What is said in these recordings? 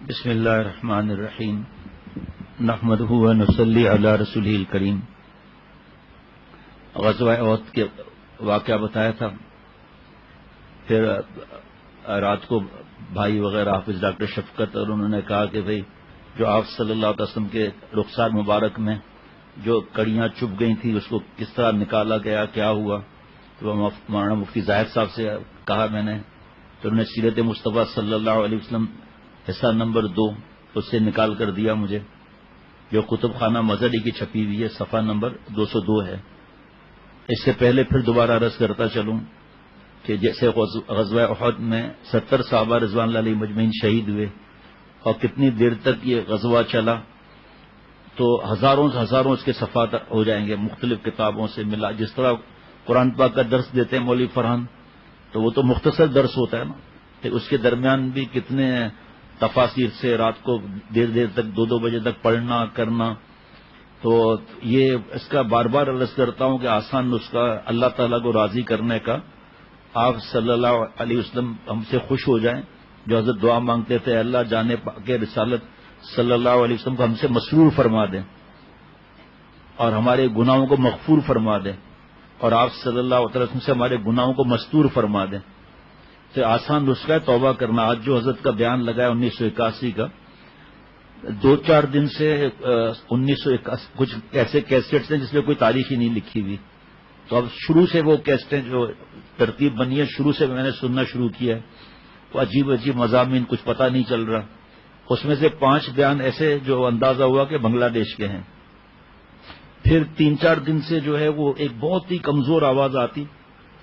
بسم اللہ الرحمن الرحیم نحمدہ و نصلی علی رسولہ الکریم۔ غزوہ احد کے واقعہ بتایا تھا، پھر رات کو بھائی وغیرہ حافظ ڈاکٹر شفقت اور انہوں نے کہا کہ بھئی جو آپ صلی اللہ علیہ وسلم کے رخسار مبارک میں جو کڑیاں چپ گئی تھیں اس کو کس طرح نکالا گیا، کیا ہوا؟ تو مولانا مفتی زاہد صاحب سے کہا میں نے، تو انہوں نے سیرت مصطفیٰ صلی اللہ علیہ وسلم حصہ نمبر 2 اس سے نکال کر دیا مجھے، جو کتب خانہ مظہری کی چھپی ہوئی ہے، صفحہ نمبر 202 ہے۔ اس سے پہلے پھر دوبارہ عرض کرتا چلوں کہ جیسے غزوہ احد میں 70 صحابہ رضوان اللہ علیہ مجمعین شہید ہوئے اور کتنی دیر تک یہ غزوہ چلا، تو ہزاروں اس کے صفحات ہو جائیں گے مختلف کتابوں سے ملا۔ جس طرح قرآن پاک کا درس دیتے ہیں مولوی فرحان، تو وہ تو مختصر درس ہوتا ہے نا، کہ اس کے درمیان بھی کتنے تفاسیر سے رات کو دیر تک 2 بجے تک پڑھنا کرنا۔ تو یہ اس کا بار بار عرض کرتا ہوں کہ آسان نسخہ اللہ تعالیٰ کو راضی کرنے کا، آپ صلی اللہ علیہ وسلم ہم سے خوش ہو جائیں، جو حضرت دعا مانگتے تھے اللہ جانے کے رسالت صلی اللہ علیہ وسلم کو ہم سے مسرور فرما دیں اور ہمارے گناہوں کو مغفور فرما دیں، اور آپ صلی اللہ علیہ وسلم سے ہمارے گناہوں کو مستور فرما دیں۔ تو آسان نسخہ ہے توبہ کرنا۔ آج جو حضرت کا بیان لگا ہے 1981 کا، 2-4 دن سے 1981 کچھ ایسے کیسٹس ہیں جس میں کوئی تاریخ ہی نہیں لکھی ہوئی، تو اب شروع سے وہ کیسٹیں جو ترتیب بنی ہے شروع سے میں نے سننا شروع کیا ہے، وہ عجیب مضامین، کچھ پتہ نہیں چل رہا۔ اس میں سے 5 بیان ایسے جو اندازہ ہوا کہ بنگلہ دیش کے ہیں۔ پھر 3-4 دن سے جو ہے وہ ایک بہت ہی کمزور آواز آتی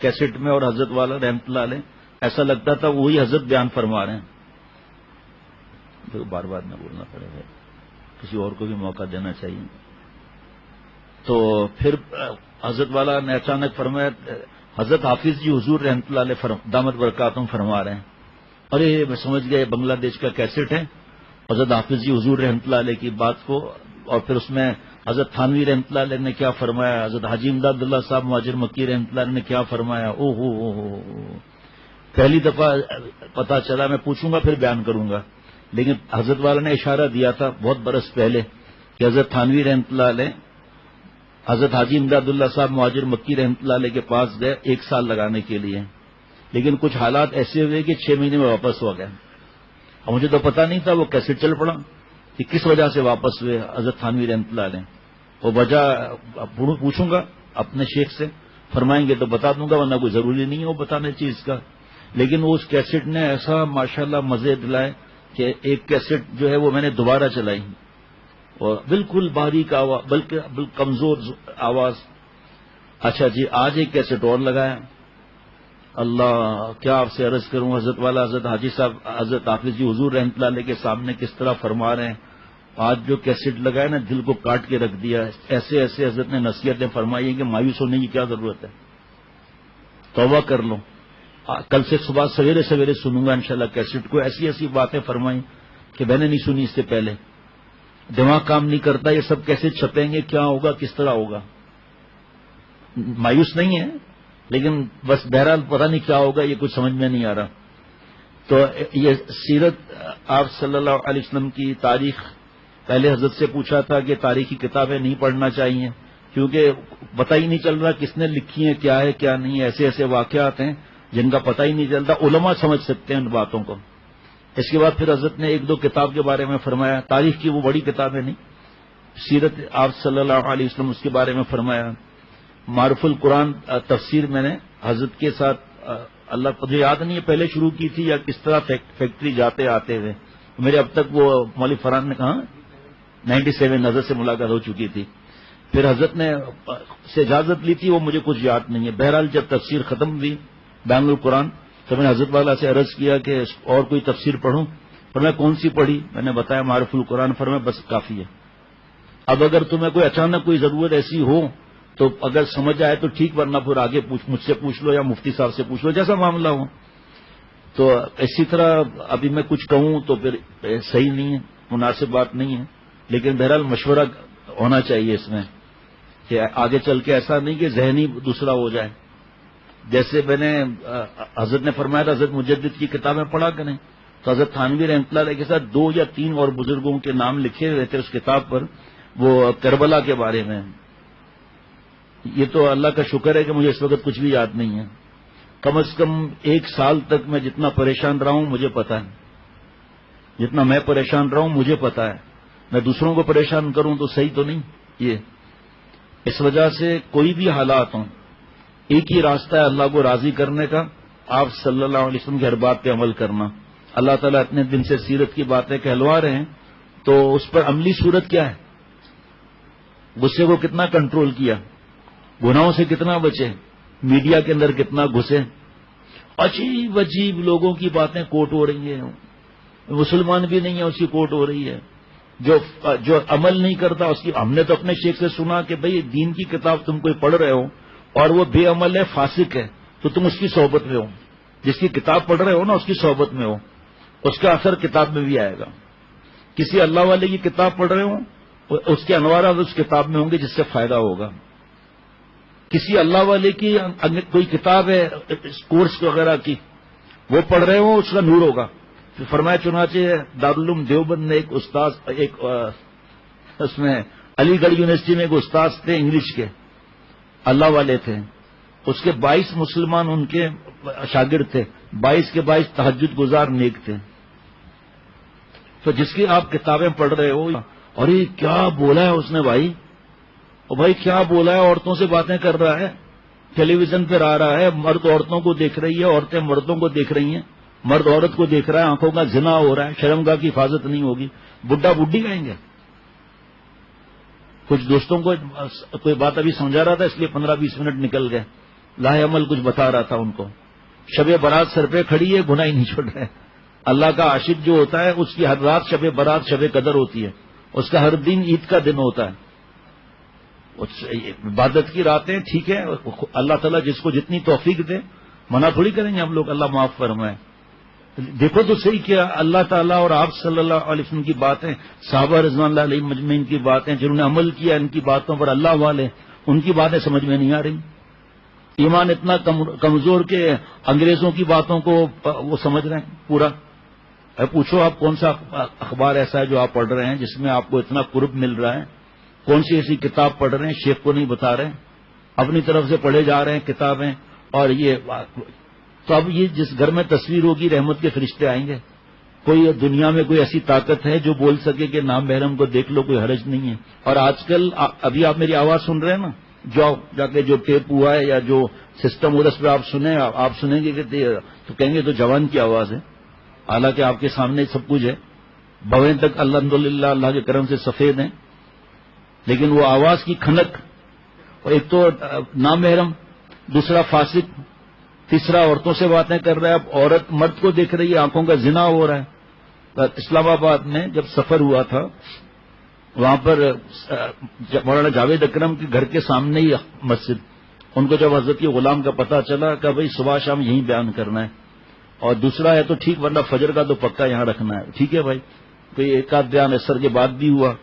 کیسٹ میں، اور حضرت والا رحمۃ اللہ علیہ ایسا لگتا تھا وہی حضرت بیان فرما رہے ہیں۔ تو بار بار نہ بولنا پڑے گا، کسی اور کو بھی موقع دینا چاہیے۔ تو پھر حضرت والا نے اچانک فرمایا، حضرت حافظ جی حضور رحمۃ اللہ علیہ دامت برکاتہم فرما رہے ہیں۔ ارے میں سمجھ گیا بنگلہ دیش کا کیسٹ ہے، حضرت حافظ جی حضور رحمۃ اللہ علیہ کی بات کو، اور پھر اس میں حضرت تھانوی رحمۃ اللہ علیہ نے کیا فرمایا، حضرت حاجی امداد اللہ صاحب مہاجر مکی رحمۃ اللہ علیہ نے کیا فرمایا۔ او ہو پہلی دفعہ پتا چلا، میں پوچھوں گا پھر بیان کروں گا، لیکن حضرت والا نے اشارہ دیا تھا بہت برس پہلے کہ حضرت تھانوی رحمۃ اللہ علیہ حضرت حاجی امداد اللہ صاحب مہاجر مکی رحمۃ اللہ علیہ کے پاس گئے 1 سال لگانے کے لیے، لیکن کچھ حالات ایسے ہوئے کہ 6 مہینے میں واپس ہو گئے۔ اور مجھے تو پتا نہیں تھا، وہ کیسے چل پڑا کہ کس وجہ سے واپس ہوئے حضرت تھانوی رحمۃ اللہ علیہ۔ وہ وجہ پوچھوں گا اپنے شیخ سے، فرمائیں گے تو بتا دوں گا، ورنہ کوئی ضروری نہیں ہے وہ بتانے چیز کا۔ لیکن اس کیسٹ نے ایسا ماشاءاللہ مزے دلائے کہ ایک کیسٹ جو ہے وہ میں نے دوبارہ چلائی، اور بالکل باریک آواز، بلکہ کمزور آواز۔ اچھا جی، آج ایک کیسٹ اور لگایا، اللہ کیا آپ سے عرض کروں، حضرت والا حضرت حاجی صاحب حضرت حافظ جی حضور رحمۃ اللہ علیہ کے سامنے کس طرح فرما رہے ہیں۔ آج جو کیسٹ لگایا نا دل کو کاٹ کے رکھ دیا، ایسے حضرت نے نصیحتیں فرمائی ہیں کہ مایوس ہونے کی کیا ضرورت ہے، توبہ کر لو۔ کل سے صبح سویرے سنوں گا انشاءاللہ کیسٹ کو، ایسی باتیں فرمائیں کہ میں نے نہیں سنی اس سے پہلے۔ دماغ کام نہیں کرتا، یہ سب کیسے چھپیں گے، کیا ہوگا، کس طرح ہوگا۔ مایوس نہیں ہے، لیکن بس بہرحال پتہ نہیں کیا ہوگا، یہ کچھ سمجھ میں نہیں آ رہا۔ تو یہ سیرت آپ صلی اللہ علیہ وسلم کی تاریخ، پہلے حضرت سے پوچھا تھا کہ تاریخی کتابیں نہیں پڑھنا چاہیے کیونکہ پتہ ہی نہیں چل رہا کس نے لکھی ہیں، کیا ہے کیا نہیں، ایسے واقعات ہیں جن کا پتہ ہی نہیں چلتا، علماء سمجھ سکتے ہیں ان باتوں کو۔ اس کے بعد پھر حضرت نے 1-2 کتاب کے بارے میں فرمایا، تاریخ کی وہ بڑی کتابیں نہیں، سیرت آپ صلی اللہ علیہ وسلم اس کے بارے میں فرمایا۔ معرف القرآن تفسیر میں نے حضرت کے ساتھ، اللہ مجھے یاد نہیں ہے پہلے شروع کی تھی یا کس طرح فیکٹری جاتے آتے ہوئے، میرے اب تک وہ مولوی فرحان نے کہا 97 حضرت سے ملاقات ہو چکی تھی، پھر حضرت نے سے اجازت لی تھی، وہ مجھے کچھ یاد نہیں ہے۔ بہرحال جب تفسیر ختم ہوئی بیان القرآن تو میں نے حضرت والا سے عرض کیا کہ اور کوئی تفسیر پڑھوں، پر میں کون سی پڑھی، میں نے بتایا معرف القرآن، فرمایا بس کافی ہے۔ اب اگر تمہیں کوئی اچانک کوئی ضرورت ایسی ہو تو اگر سمجھ آئے تو ٹھیک، ورنہ پھر آگے مجھ سے پوچھ لو یا مفتی صاحب سے پوچھ لو، جیسا معاملہ ہو۔ تو اسی طرح ابھی میں کچھ کہوں تو پھر صحیح نہیں ہے، مناسب بات نہیں ہے، لیکن بہرحال مشورہ ہونا چاہیے اس میں کہ آگے چل کے ایسا نہیں کہ ذہنی دوسرا ہو جائے۔ جیسے میں نے حضرت نے فرمایا تھا حضرت مجدد کی کتابیں پڑھا کریں، تو حضرت تھانوی رحمۃ اللہ علیہ کے ساتھ 2 یا 3 اور بزرگوں کے نام لکھے ہوئے تھے اس کتاب پر، وہ کربلا کے بارے میں۔ یہ تو اللہ کا شکر ہے کہ مجھے اس وقت کچھ بھی یاد نہیں ہے۔ کم از کم 1 سال تک میں جتنا پریشان رہا ہوں مجھے پتا ہے، جتنا میں پریشان رہا ہوں مجھے پتا ہے۔ میں دوسروں کو پریشان کروں تو صحیح تو نہیں یہ۔ اس وجہ سے کوئی بھی حالات ہوں، ایک ہی راستہ ہے اللہ کو راضی کرنے کا، آپ صلی اللہ علیہ وسلم کی ہر بات پہ عمل کرنا۔ اللہ تعالیٰ اتنے دن سے سیرت کی باتیں کہلوا رہے ہیں، تو اس پر عملی صورت کیا ہے؟ غصے کو کتنا کنٹرول کیا، گناہوں سے کتنا بچے، میڈیا کے اندر کتنا گھسے، عجیب عجیب لوگوں کی باتیں کوٹ ہو رہی ہیں، مسلمان بھی نہیں ہے اس کی کوٹ ہو رہی ہے، جو عمل نہیں کرتا اس کی۔ ہم نے تو اپنے شیخ سے سنا کہ بھئی دین کی کتاب تم کوئی پڑھ رہے ہو اور وہ بے عمل ہے، فاسق ہے، تو تم اس کی صحبت میں ہو۔ جس کی کتاب پڑھ رہے ہو نا اس کی صحبت میں ہو، اس کا اثر کتاب میں بھی آئے گا۔ کسی اللہ والے کی کتاب پڑھ رہے ہو، اس کے انوارات اس کتاب میں ہوں گے جس سے فائدہ ہوگا۔ کسی اللہ والے کی کوئی کتاب ہے کورس وغیرہ کی، وہ پڑھ رہے ہو، اس کا نور ہوگا۔ فرمایا چنانچہ دارالعلوم دیوبند نے ایک استاد، اس میں علی گڑھ یونیورسٹی میں ایک استاد تھے انگلش کے، اللہ والے تھے، اس کے 22 مسلمان ان کے شاگرد تھے، 22 کے 22 تہجد گزار نیک تھے۔ تو جس کی آپ کتابیں پڑھ رہے ہو، اور یہ کیا بولا ہے اس نے بھائی، اور بھائی کیا بولا ہے، عورتوں سے باتیں کر رہا ہے، ٹیلی ویژن پہ آ رہا ہے، مرد عورتوں کو دیکھ رہی ہے، عورتیں مردوں کو دیکھ رہی ہیں، مرد عورت کو دیکھ رہا ہے، آنکھوں کا زنا ہو رہا ہے، شرمگاہ کی حفاظت نہیں ہوگی، بڈھا بڈھی کہیں گے۔ کچھ دوستوں کو کوئی بات ابھی سمجھا رہا تھا، اس لیے 15-20 منٹ نکل گئے، لاہ عمل کچھ بتا رہا تھا ان کو۔ شب برات سر پہ کھڑی ہے، گناہ ہی نہیں چھوڑ رہے۔ اللہ کا عاشق جو ہوتا ہے اس کی ہر رات شب برات شب قدر ہوتی ہے، اس کا ہر دن عید کا دن ہوتا ہے۔ عبادت کی راتیں ٹھیک ہے، اللہ تعالیٰ جس کو جتنی توفیق دے، منع تھوڑی کریں گے ہم لوگ، اللہ معاف فرمائے۔ دیکھو تو صحیح کیا اللہ تعالیٰ اور آپ صلی اللہ علیہ وسلم کی باتیں، صحابہ رضوان اللہ علیہ مجمعین کی باتیں، جنہوں نے عمل کیا ان کی باتوں پر، اللہ والے، ان کی باتیں سمجھ میں نہیں آ رہی۔ ایمان اتنا کمزور کہ انگریزوں کی باتوں کو وہ سمجھ رہے ہیں پورا۔ پوچھو آپ کون سا اخبار ایسا ہے جو آپ پڑھ رہے ہیں جس میں آپ کو اتنا قرب مل رہا ہے؟ کون سی ایسی کتاب پڑھ رہے ہیں شیخ کو نہیں بتا رہے، اپنی طرف سے پڑھے جا رہے ہیں کتابیں؟ اور یہ تو اب یہ جس گھر میں تصویر ہوگی رحمت کے فرشتے آئیں گے۔ کوئی دنیا میں کوئی ایسی طاقت ہے جو بول سکے کہ نام محرم کو دیکھ لو، کوئی حرج نہیں ہے۔ اور آج کل ابھی آپ میری آواز سن رہے ہیں نا، جا کے جو ٹیپ ہوا ہے یا جو سسٹم ہو رہا ہے اس پہ آپ سنیں گے کہ تو کہیں گے تو جوان کی آواز ہے، حالانکہ آپ کے سامنے سب کچھ ہے، بویں تک الحمدللہ اللہ کے کرم سے سفید ہیں، لیکن وہ آواز کی کھنک، اور ایک تو نام محرم، دوسرا فاسق، تیسرا عورتوں سے باتیں کر رہا ہے، اب عورت مرد کو دیکھ رہی ہے، آنکھوں کا زنا ہو رہا ہے۔ اسلام آباد میں جب سفر ہوا تھا، وہاں پر مولانا جاوید اکرم کے گھر کے سامنے ہی مسجد، ان کو جب حضرت غلام کا پتہ چلا کہ بھائی صبح شام یہیں بیان کرنا ہے، اور دوسرا ہے تو ٹھیک، ورنہ فجر کا تو پکا یہاں رکھنا ہے، ٹھیک ہے بھائی، کوئی ایک آدھ بیان عصر کے بعد بھی ہوا،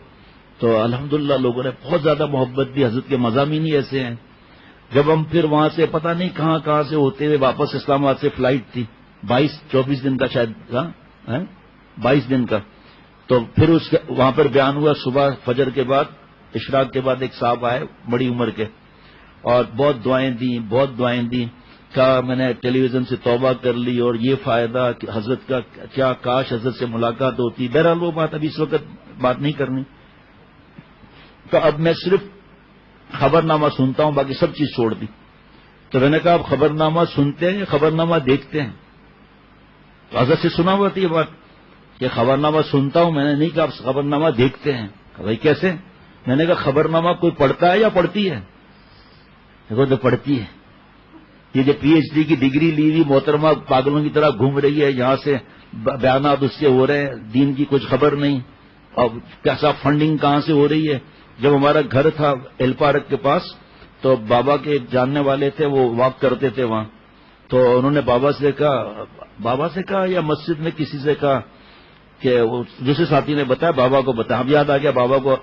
تو الحمدللہ لوگوں نے بہت زیادہ محبت دی۔ حضرت کے مضامین ہی ایسے ہیں۔ جب ہم پھر وہاں سے پتہ نہیں کہاں سے ہوتے ہوئے واپس اسلام آباد سے فلائٹ تھی، 22-24 دن کا شاید تھا، 22 دن کا، تو پھر وہاں پر بیان ہوا صبح فجر کے بعد، اشراق کے بعد ایک صاحب آئے بڑی عمر کے، اور بہت دعائیں دیں، کہا میں نے ٹیلی ویژن سے توبہ کر لی اور یہ فائدہ کہ حضرت کا کیا، کاش حضرت سے ملاقات ہوتی۔ بہرحال وہ بات ابھی اس وقت بات نہیں کرنی، تو اب میں صرف خبر نامہ سنتا ہوں، باقی سب چیز چھوڑ دی۔ تو میں نے کہا آپ خبر نامہ سنتے ہیں یا خبر نامہ دیکھتے ہیں؟ تو حضرت سے سنا ہوا تھی یہ بات کہ خبر نامہ سنتا ہوں، میں نے نہیں کہا آپ خبر نامہ دیکھتے ہیں۔ بھائی کیسے؟ میں نے کہا خبر نامہ کوئی پڑھتا ہے یا پڑھتی ہے؟ دیکھو تو پڑھتی ہے۔ یہ جو پی ایچ ڈی کی ڈگری لی ہوئی محترمہ پاگلوں کی طرح گھوم رہی ہے، یہاں سے بیانات اس سے ہو رہے ہیں، دین کی کچھ خبر نہیں، اور کیسا فنڈنگ کہاں سے ہو رہی ہے۔ جب ہمارا گھر تھا ایل پارک کے پاس، تو بابا کے ایک جاننے والے تھے، وہ واک کرتے تھے وہاں، تو انہوں نے بابا سے کہا یا مسجد میں کسی سے کہا کہ دوسرے ساتھی نے بتایا، بابا کو بتایا، اب یاد آ گیا بابا کو،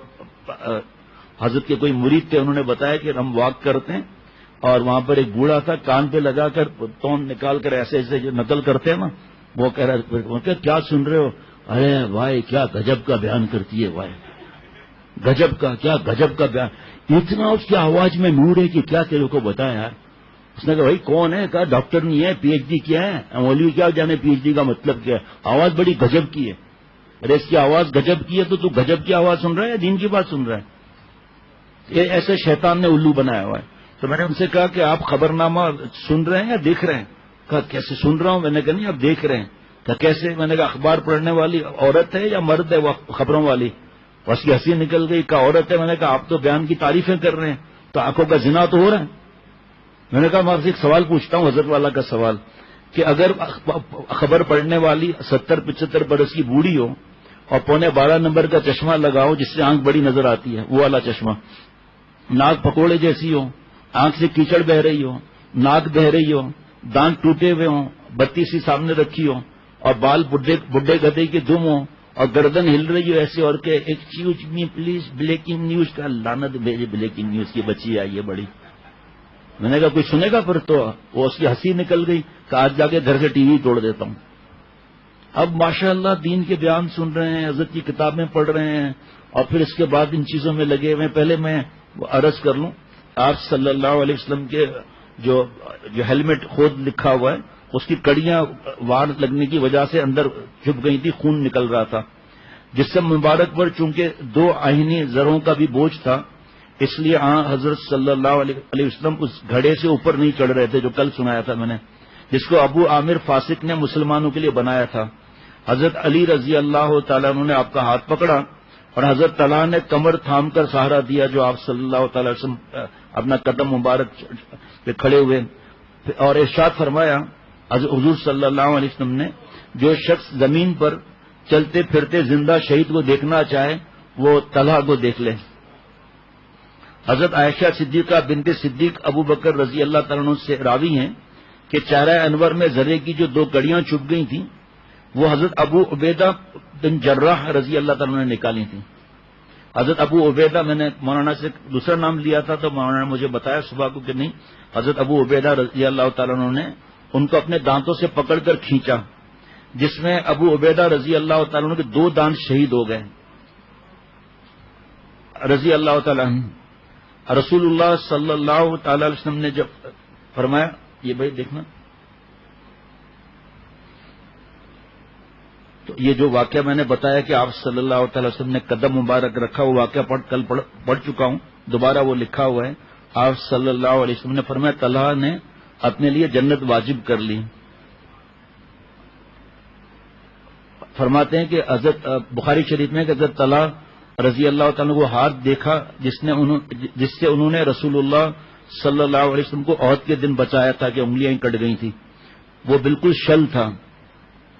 حضرت کے کوئی مرید تھے، انہوں نے بتایا کہ ہم واک کرتے ہیں، اور وہاں پر ایک بوڑھا تھا، کان پہ لگا کر تون نکال کر ایسے ایسے جو نقل کرتے ہیں نا، وہ کہہ رہا کیا سن رہے ہو؟ ارے بھائی کیا گجب کا بیان کرتی ہے بھائی، گجب کا، کیا گجب کا بیان، اتنا اس کی آواز میں نور ہے کہ کیا تیرے کو بتایا یار۔ اس نے کہا بھائی کون ہے؟ کہا ڈاکٹر نہیں ہے، پی ایچ ڈی کیا ہے، مولوی کیا جانے پی ایچ ڈی کا مطلب کیا ہے، آواز بڑی گجب کی ہے۔ ارے اس کی آواز گجب کی ہے تو گجب کی آواز سن رہا ہے یا دین کی بات سن رہا ہے؟ یہ ایسے شیطان نے الو بنایا ہوا ہے۔ تو میں نے ان سے کہا کہ آپ خبر نامہ سن رہے ہیں یا دیکھ رہے ہیں؟ کہا کیسے سن رہا ہوں؟ میں نے کہا نہیں آپ دیکھ رہے ہیں۔ کہا کیسے؟ میں نے کہا اخبار پڑھنے والی عورت ہے یا مرد ہے وہ خبروں والی؟ بس کی ہنسی نکل گئی۔ کہا عورت ہے۔ میں نے کہا آپ تو بیان کی تعریفیں کر رہے ہیں تو آنکھوں کا زنا تو ہو رہا ہے۔ میں نے کہا میں آپ سے ایک سوال پوچھتا ہوں، حضرت والا کا سوال، کہ اگر خبر پڑھنے والی 70-75 برس کی بوڑھی ہو اور 11:15 نمبر کا چشمہ لگاؤ جس سے آنکھ بڑی نظر آتی ہے، وہ والا چشمہ، ناک پکوڑے جیسی ہو، آنکھ سے کیچڑ بہ رہی ہو، ناک بہ رہی ہو، دانت ٹوٹے ہوئے ہوں، بتی سی سامنے رکھی ہو اور بال بڈھے گدھے کی دم ہو اور گردن ہل رہی ہو ایسے، اور کہ excuse me please breaking news, کا لعنت بھیجے بریکنگ نیوز کی بچی آئی ہے بڑی۔ میں نے کہا کوئی سنے گا پھر؟ تو وہ اس کی ہنسی نکل گئی کہ آج جا کے گھر سے ٹی وی توڑ دیتا ہوں۔ اب ماشاءاللہ دین کے بیان سن رہے ہیں، حضرت کی کتابیں پڑھ رہے ہیں اور پھر اس کے بعد ان چیزوں میں لگے ہوئے ہیں۔ پہلے میں عرض کر لوں، آپ صلی اللہ علیہ وسلم کے جو ہیلمٹ خود لکھا ہوا ہے اس کی کڑیاں وار لگنے کی وجہ سے اندر چھپ گئی تھی، خون نکل رہا تھا، جس سے مبارک پر چونکہ 2 آئینی زروں کا بھی بوجھ تھا، اس لیے حضرت صلی اللہ علیہ وسلم اس گھڑے سے اوپر نہیں چڑھ رہے تھے جو کل سنایا تھا میں نے، جس کو ابو عامر فاسق نے مسلمانوں کے لیے بنایا تھا۔ حضرت علی رضی اللہ تعالیٰ عنہ نے آپ کا ہاتھ پکڑا اور حضرت طلحہ نے کمر تھام کر سہارا دیا جو آپ صلی اللہ تعالی وسلم اپنا قدم مبارک پہ کھڑے ہوئے، اور ارشاد فرمایا حضور صلی اللہ علیہ وسلم نے، جو شخص زمین پر چلتے پھرتے زندہ شہید کو دیکھنا چاہے وہ طلحہ کو دیکھ لے۔ حضرت عائشہ صدیقہ بنت صدیق ابو بکر رضی اللہ تعالیٰ عنہ سے راوی ہیں کہ چہرہ انور میں زرے کی جو 2 کڑیاں چھپ گئی تھیں وہ حضرت ابو عبیدہ بن جراح رضی اللہ تعالیٰ عنہ نے نکالی تھیں۔ حضرت ابو عبیدہ، میں نے مولانا سے دوسرا نام لیا تھا تو مولانا نے مجھے بتایا صبح کو کہ نہیں، حضرت ابو عبیدہ رضی اللہ تعالیٰ عنہ نے ان کو اپنے دانتوں سے پکڑ کر کھینچا، جس میں ابو عبیدہ رضی اللہ تعالیٰ عنہ کے 2 دانت شہید ہو گئے رضی اللہ تعالیٰ عنہ۔ رسول اللہ صلی اللہ تعالی علیہ وسلم نے جب فرمایا، یہ بھائی دیکھنا، تو یہ جو واقعہ میں نے بتایا کہ آپ صلی اللہ تعالی وسلم نے قدم مبارک رکھا، وہ واقعہ کل پڑھ چکا ہوں، دوبارہ وہ لکھا ہوا ہے۔ آپ صلی اللہ علیہ وسلم نے فرمایا طلحہ نے اپنے لیے جنت واجب کر لی۔ فرماتے ہیں کہ حضرت بخاری شریف میں کہ حضرت طلحہ رضی اللہ تعالیٰ کو ہاتھ دیکھا جس سے انہوں نے رسول اللہ صلی اللہ علیہ وسلم کو عہد کے دن بچایا تھا کہ انگلیاں کٹ گئی تھیں، وہ بالکل شل تھا۔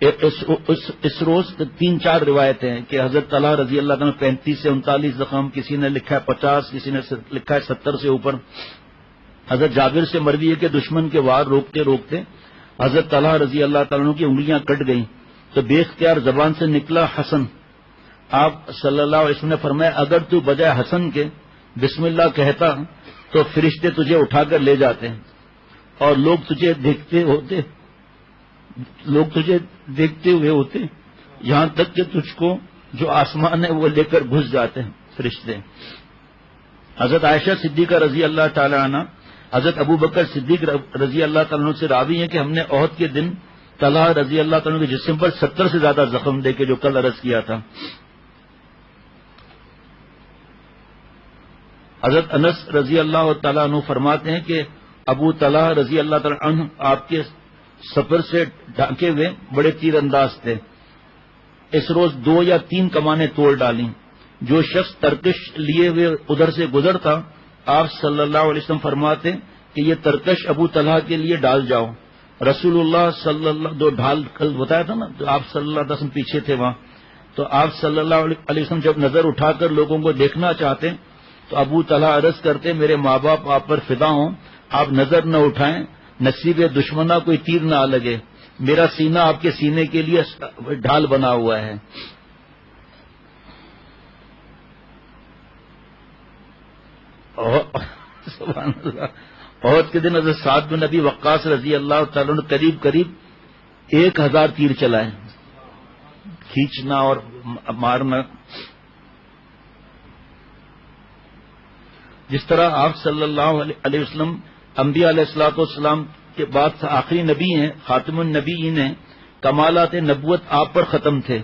اس روز 3-4 روایتیں ہیں کہ حضرت طلحہ رضی اللہ تعالیٰ 35 سے 39 زخم، کسی نے لکھا ہے 50، کسی نے لکھا ہے 70 سے اوپر۔ حضرت جابر سے مروی ہے کہ دشمن کے وار روکتے روکتے حضرت طلحہ رضی اللہ تعالیٰ کی انگلیاں کٹ گئیں تو بے اختیار زبان سے نکلا حسن۔ آپ صلی اللہ علیہ وسلم نے فرمایا اگر تو بجائے حسن کے بسم اللہ کہتا تو فرشتے تجھے اٹھا کر لے جاتے اور لوگ تجھے دیکھتے ہوئے ہوتے یہاں تک کہ تجھ کو جو آسمان ہے وہ لے کر گھس جاتے ہیں فرشتے۔ حضرت عائشہ صدیقہ رضی اللہ تعالی عنہ حضرت ابو بکر صدیق رضی اللہ تعالیٰ عنہ سے راوی ہیں کہ ہم نے عہد کے دن طلحہ رضی اللہ تعالیٰ عنہ کے جسم پر 70 سے زیادہ زخم دیکھے جو کل عرض کیا تھا۔ حضرت انس رضی اللہ تعالیٰ عنہ فرماتے ہیں کہ ابو طلحہ رضی اللہ تعالیٰ عنہ آپ کے سفر سے ڈھانکے ہوئے بڑے تیر انداز تھے۔ اس روز 2 یا 3 کمانیں توڑ ڈالیں۔ جو شخص ترکش لیے ہوئے ادھر سے گزرتا آپ صلی اللہ علیہ وسلم فرماتے کہ یہ ترکش ابو طلحہ کے لیے ڈال جاؤ۔ رسول اللہ صلی اللہ جو ڈھال کل بتایا تھا نا، تو آپ صلی اللہ علیہ وسلم پیچھے تھے وہاں، تو آپ صلی اللہ علیہ وسلم جب نظر اٹھا کر لوگوں کو دیکھنا چاہتے تو ابو طلحہ عرض کرتے میرے ماں باپ آپ پر فدا ہوں، آپ نظر نہ اٹھائیں، نصیب دشمنہ کوئی تیر نہ لگے، میرا سینہ آپ کے سینے کے لیے ڈھال بنا ہوا ہے۔ سبحان اللہ۔ عہد کے دن حضرت سعد بن ابی وقاص رضی اللہ تعالیٰ عنہ قریب 1000 تیر چلائے، کھینچنا اور مارنا. جس طرح آپ صلی اللہ علیہ وسلم انبیاء علیہ الصلوۃ والسلام کے بعد آخری نبی ہیں، خاتم النبیین ہیں، کمالات نبوت آپ پر ختم تھے،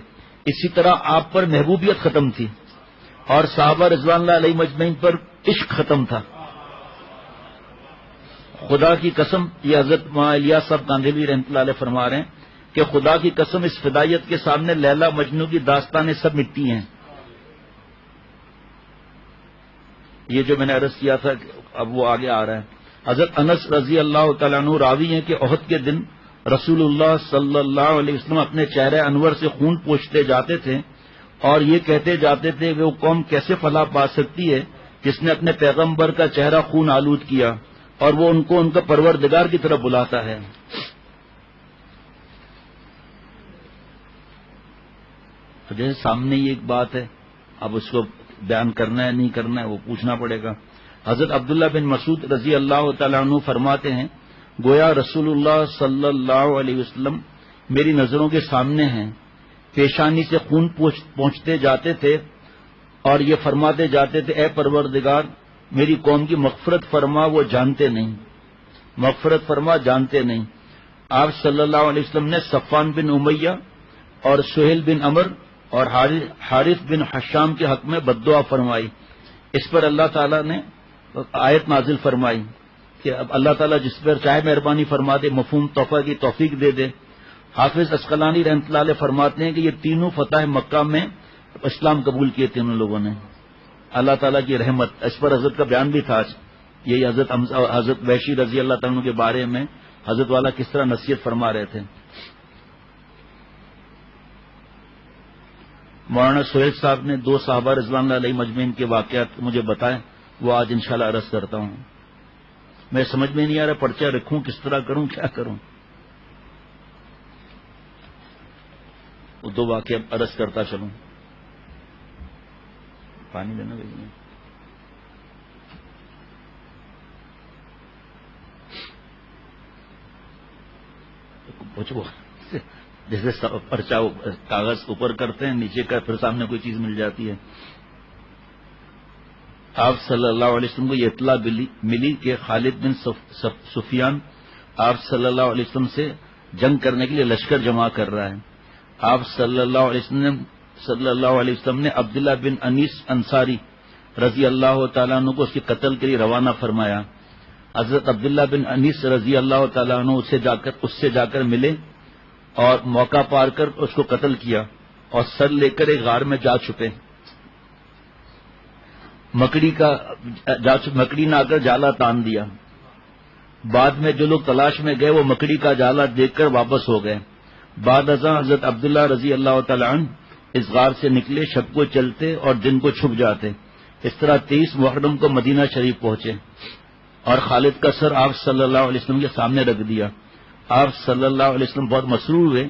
اسی طرح آپ پر محبوبیت ختم تھی اور صحابہ رضوان اللہ علیہ مجمعین پر عشق ختم تھا. خدا کی قسم، یہ حضرت مولانا الیاس صاحب کاندھلوی رحمۃ اللہ علیہ فرما رہے ہیں کہ خدا کی قسم اس فدائیت کے سامنے لیلا مجنو کی داستانیں سب مٹی ہیں. یہ جو میں نے عرض کیا تھا اب وہ آگے آ رہا ہے. حضرت انس رضی اللہ تعالیٰ عنہ راوی ہیں کہ احد کے دن رسول اللہ صلی اللہ علیہ وسلم اپنے چہرے انور سے خون پوچھتے جاتے تھے اور یہ کہتے جاتے تھے وہ قوم کیسے فلاح پا سکتی ہے جس نے اپنے پیغمبر کا چہرہ خون آلود کیا اور وہ ان کو ان کا پروردگار کی طرف بلاتا ہے. جیسے سامنے یہ ایک بات ہے، اب اس کو بیان کرنا ہے نہیں کرنا ہے وہ پوچھنا پڑے گا. حضرت عبداللہ بن مسعود رضی اللہ تعالیٰ عنہ فرماتے ہیں گویا رسول اللہ صلی اللہ علیہ وسلم میری نظروں کے سامنے ہیں، پیشانی سے خون پہنچتے جاتے تھے اور یہ فرماتے جاتے تھے اے پروردگار میری قوم کی مغفرت فرما، وہ جانتے نہیں، مغفرت فرما جانتے نہیں. آپ صلی اللہ علیہ وسلم نے صفوان بن امیہ اور سہیل بن عمر اور حارث بن حشام کے حق میں بد دعا فرمائی. اس پر اللہ تعالیٰ نے آیت نازل فرمائی کہ اب اللہ تعالیٰ جس پر چاہے مہربانی فرما دے، مفہوم تحفہ کی توفیق دے دے. حافظ عسقلانی رحمۃ اللہ علیہ فرماتے ہیں کہ یہ تینوں فتح مکہ میں اسلام قبول کیے تینوں لوگوں نے، اللہ تعالیٰ کی رحمت. اس پر حضرت کا بیان بھی تھا آج، یہی حضرت ویشی رضی اللہ تعالیٰ عنہ کے بارے میں حضرت والا کس طرح نصیحت فرما رہے تھے. مولانا سہیل صاحب نے 2 صحابہ رضوان اللہ علیہ مجمعین کے واقعات مجھے بتائے، وہ آج انشاءاللہ عرض کرتا ہوں. میں سمجھ میں نہیں آ رہا پرچہ رکھوں کس طرح کروں، کیا کروں. وہ 2 واقعہ عرض کرتا چلوں. پانی دینا بھائی. جیسے پرچہ کاغذ اوپر کرتے ہیں نیچے کا پھر سامنے کوئی چیز مل جاتی ہے. آپ صلی اللہ علیہ وسلم کو یہ اطلاع ملی کہ خالد بن سفیان آپ صلی اللہ علیہ وسلم سے جنگ کرنے کے لیے لشکر جمع کر رہا ہے. آپ صلی اللہ علیہ وسلم نے عبداللہ بن انیس انصاری رضی اللہ تعالیٰ عنہ کو اس کے قتل کے لیے روانہ فرمایا. حضرت عبداللہ بن انیس رضی اللہ تعالیٰ عنہ اس سے جا کر ملے اور موقع پار کر اس کو قتل کیا اور سر لے کر ایک غار میں جا چھپے. مکڑی نہ آ کر جالا تان دیا. بعد میں جو لوگ تلاش میں گئے وہ مکڑی کا جالا دیکھ کر واپس ہو گئے. بعد ازاں حضرت عبداللہ رضی اللہ تعالیٰ عنہ اس غار سے نکلے، شب کو چلتے اور دن کو چھپ جاتے. اس طرح 23 محرم کو مدینہ شریف پہنچے اور خالد کا سر آپ صلی اللہ علیہ وسلم کے سامنے رکھ دیا. آپ صلی اللہ علیہ وسلم بہت مسرور ہوئے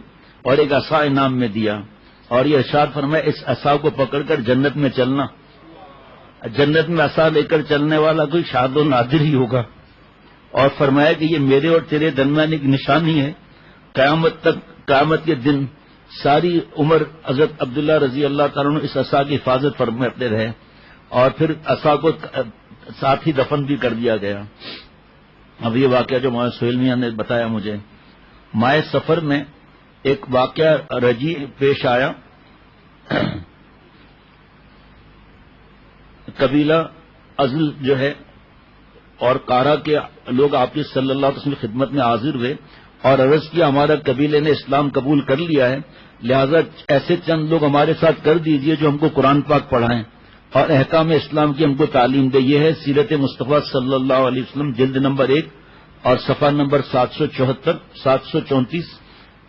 اور ایک عصا انعام میں دیا اور یہ ارشاد فرمایا اس عصا کو پکڑ کر جنت میں چلنا. جنت میں عصا لے کر چلنے والا کوئی شاد و نادر ہی ہوگا. اور فرمایا کہ یہ میرے اور تیرے درمیان ایک نشانی ہے، قیامت کے دن ساری عمر حضرت عبداللہ رضی اللہ تعالیٰ عنہ اس عصا کی حفاظت فرماتے رہے اور پھر عصا کو ساتھ ہی دفن بھی کر دیا گیا. اب یہ واقعہ جو مولانا سہیل میاں نے بتایا مجھے، مائع سفر میں ایک واقعہ رجی پیش آیا. قبیلہ ازل جو ہے اور کارا کے لوگ آپ کی صلی اللہ علیہ وسلم کی خدمت میں حاضر ہوئے اور عرض کیا ہمارا قبیلے نے اسلام قبول کر لیا ہے، لہذا ایسے چند لوگ ہمارے ساتھ کر دیجئے جو ہم کو قرآن پاک پڑھائیں اور احکام اسلام کی ہم کو تعلیم دے. یہ ہے سیرت مصطفیٰ صلی اللہ علیہ وسلم جلد نمبر 1 اور صفحہ نمبر 774 734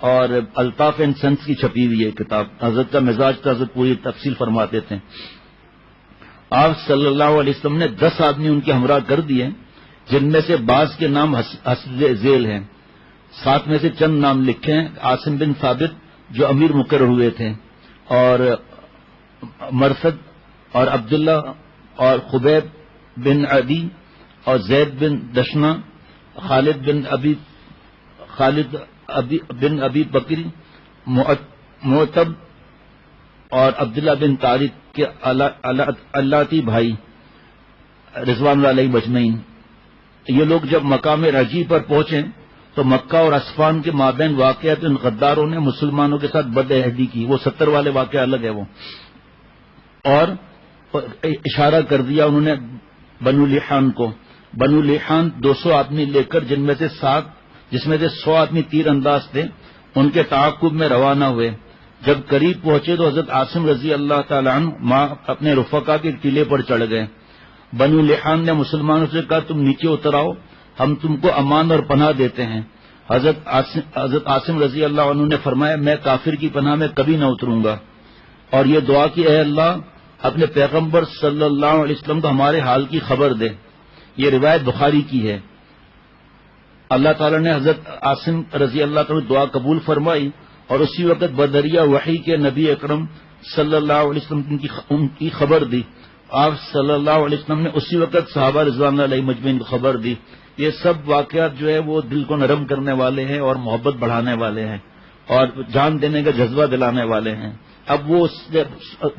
اور الطاف اینڈ سنس کی چھپی ہوئی ہے کتاب. حضرت کا مزاج کا حضرت پوری تفصیل فرماتے تھے. آپ صلی اللہ علیہ وسلم نے 10 آدمی ان کے ہمراہ کر دیے جن میں سے بعض کے نام حسب ذیل ہیں. 7 میں سے چند نام لکھے ہیں. عاصم بن ثابت جو امیر مقرر ہوئے تھے اور مرثد اور عبداللہ اور خبیب بن عدی اور زید بن دشنا، خالد بن ابی بکر معتب اور عبداللہ بن طارق کے اللہ بھائی رضوان اللہ علیہ مجمعین، یہ لوگ جب مقام رجی پر پہنچے تو مکہ اور اسفان کے مابین واقعات ان غداروں نے مسلمانوں کے ساتھ بد عہدی کی. وہ 70 والے واقعہ الگ ہے وہ، اور اشارہ کر دیا انہوں نے بنو لیحان کو. بنو لیحان 200 آدمی لے کر جس میں سے 100 آدمی تیر انداز تھے، ان کے تعاقب میں روانہ ہوئے. جب قریب پہنچے تو حضرت عاصم رضی اللہ تعالیٰ عنہ اپنے رفقا کے ٹیلے پر چڑھ گئے. بنو لیحان نے مسلمانوں سے کہا تم نیچے اتر آؤ، ہم تم کو امان اور پناہ دیتے ہیں. حضرت عاصم رضی اللہ عنہ نے فرمایا میں کافر کی پناہ میں کبھی نہ اتروں گا، اور یہ دعا کی اے اللہ اپنے پیغمبر صلی اللہ علیہ وسلم کو ہمارے حال کی خبر دے. یہ روایت بخاری کی ہے. اللہ تعالیٰ نے حضرت عاصم رضی اللہ تعالیٰ دعا قبول فرمائی، اور اسی وقت بدریہ وحی کے نبی اکرم صلی اللہ علیہ وسلم ان کی خبر دی. آپ صلی اللہ علیہ وسلم نے اسی وقت صحابہ رضوان اللہ علیہ مجمعین کو خبر دی. یہ سب واقعات جو ہے وہ دل کو نرم کرنے والے ہیں اور محبت بڑھانے والے ہیں اور جان دینے کا جذبہ دلانے والے ہیں. اب وہ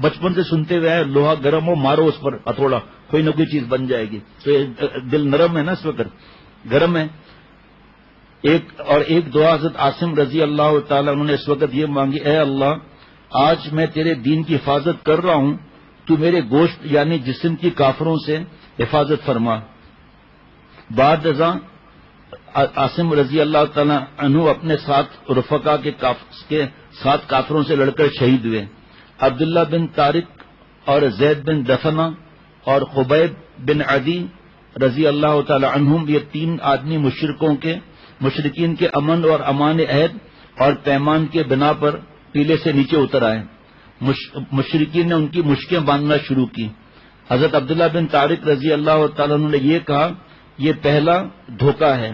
بچپن سے سنتے ہوئے لوہا گرم ہو مارو اس پر ہتھوڑا، کوئی نہ کوئی چیز بن جائے گی. تو دل نرم ہے نا، اس وقت گرم ہے. ایک دعا حضرت عاصم رضی اللہ تعالیٰ انہوں نے اس وقت یہ مانگی، اے اللہ آج میں تیرے دین کی حفاظت کر رہا ہوں، تو میرے گوشت یعنی جسم کی کافروں سے حفاظت فرما. بعد ازاں عاصم رضی اللہ تعالیٰ عنہ اپنے ساتھ رفقا کے ساتھ کافروں سے لڑ کر شہید ہوئے. عبداللہ بن طارق اور زید بن دفنہ اور خبیب بن عدی رضی اللہ تعالی عنہم، یہ 3 آدمی مشرکین کے امن اور امان عہد اور پیمان کے بنا پر ٹیلے سے نیچے اتر آئے. مشرکین نے ان کی مشکیں باندھنا شروع کی. حضرت عبداللہ بن طارق رضی اللہ تعالیٰ عنہ نے یہ کہا یہ پہلا دھوکہ ہے،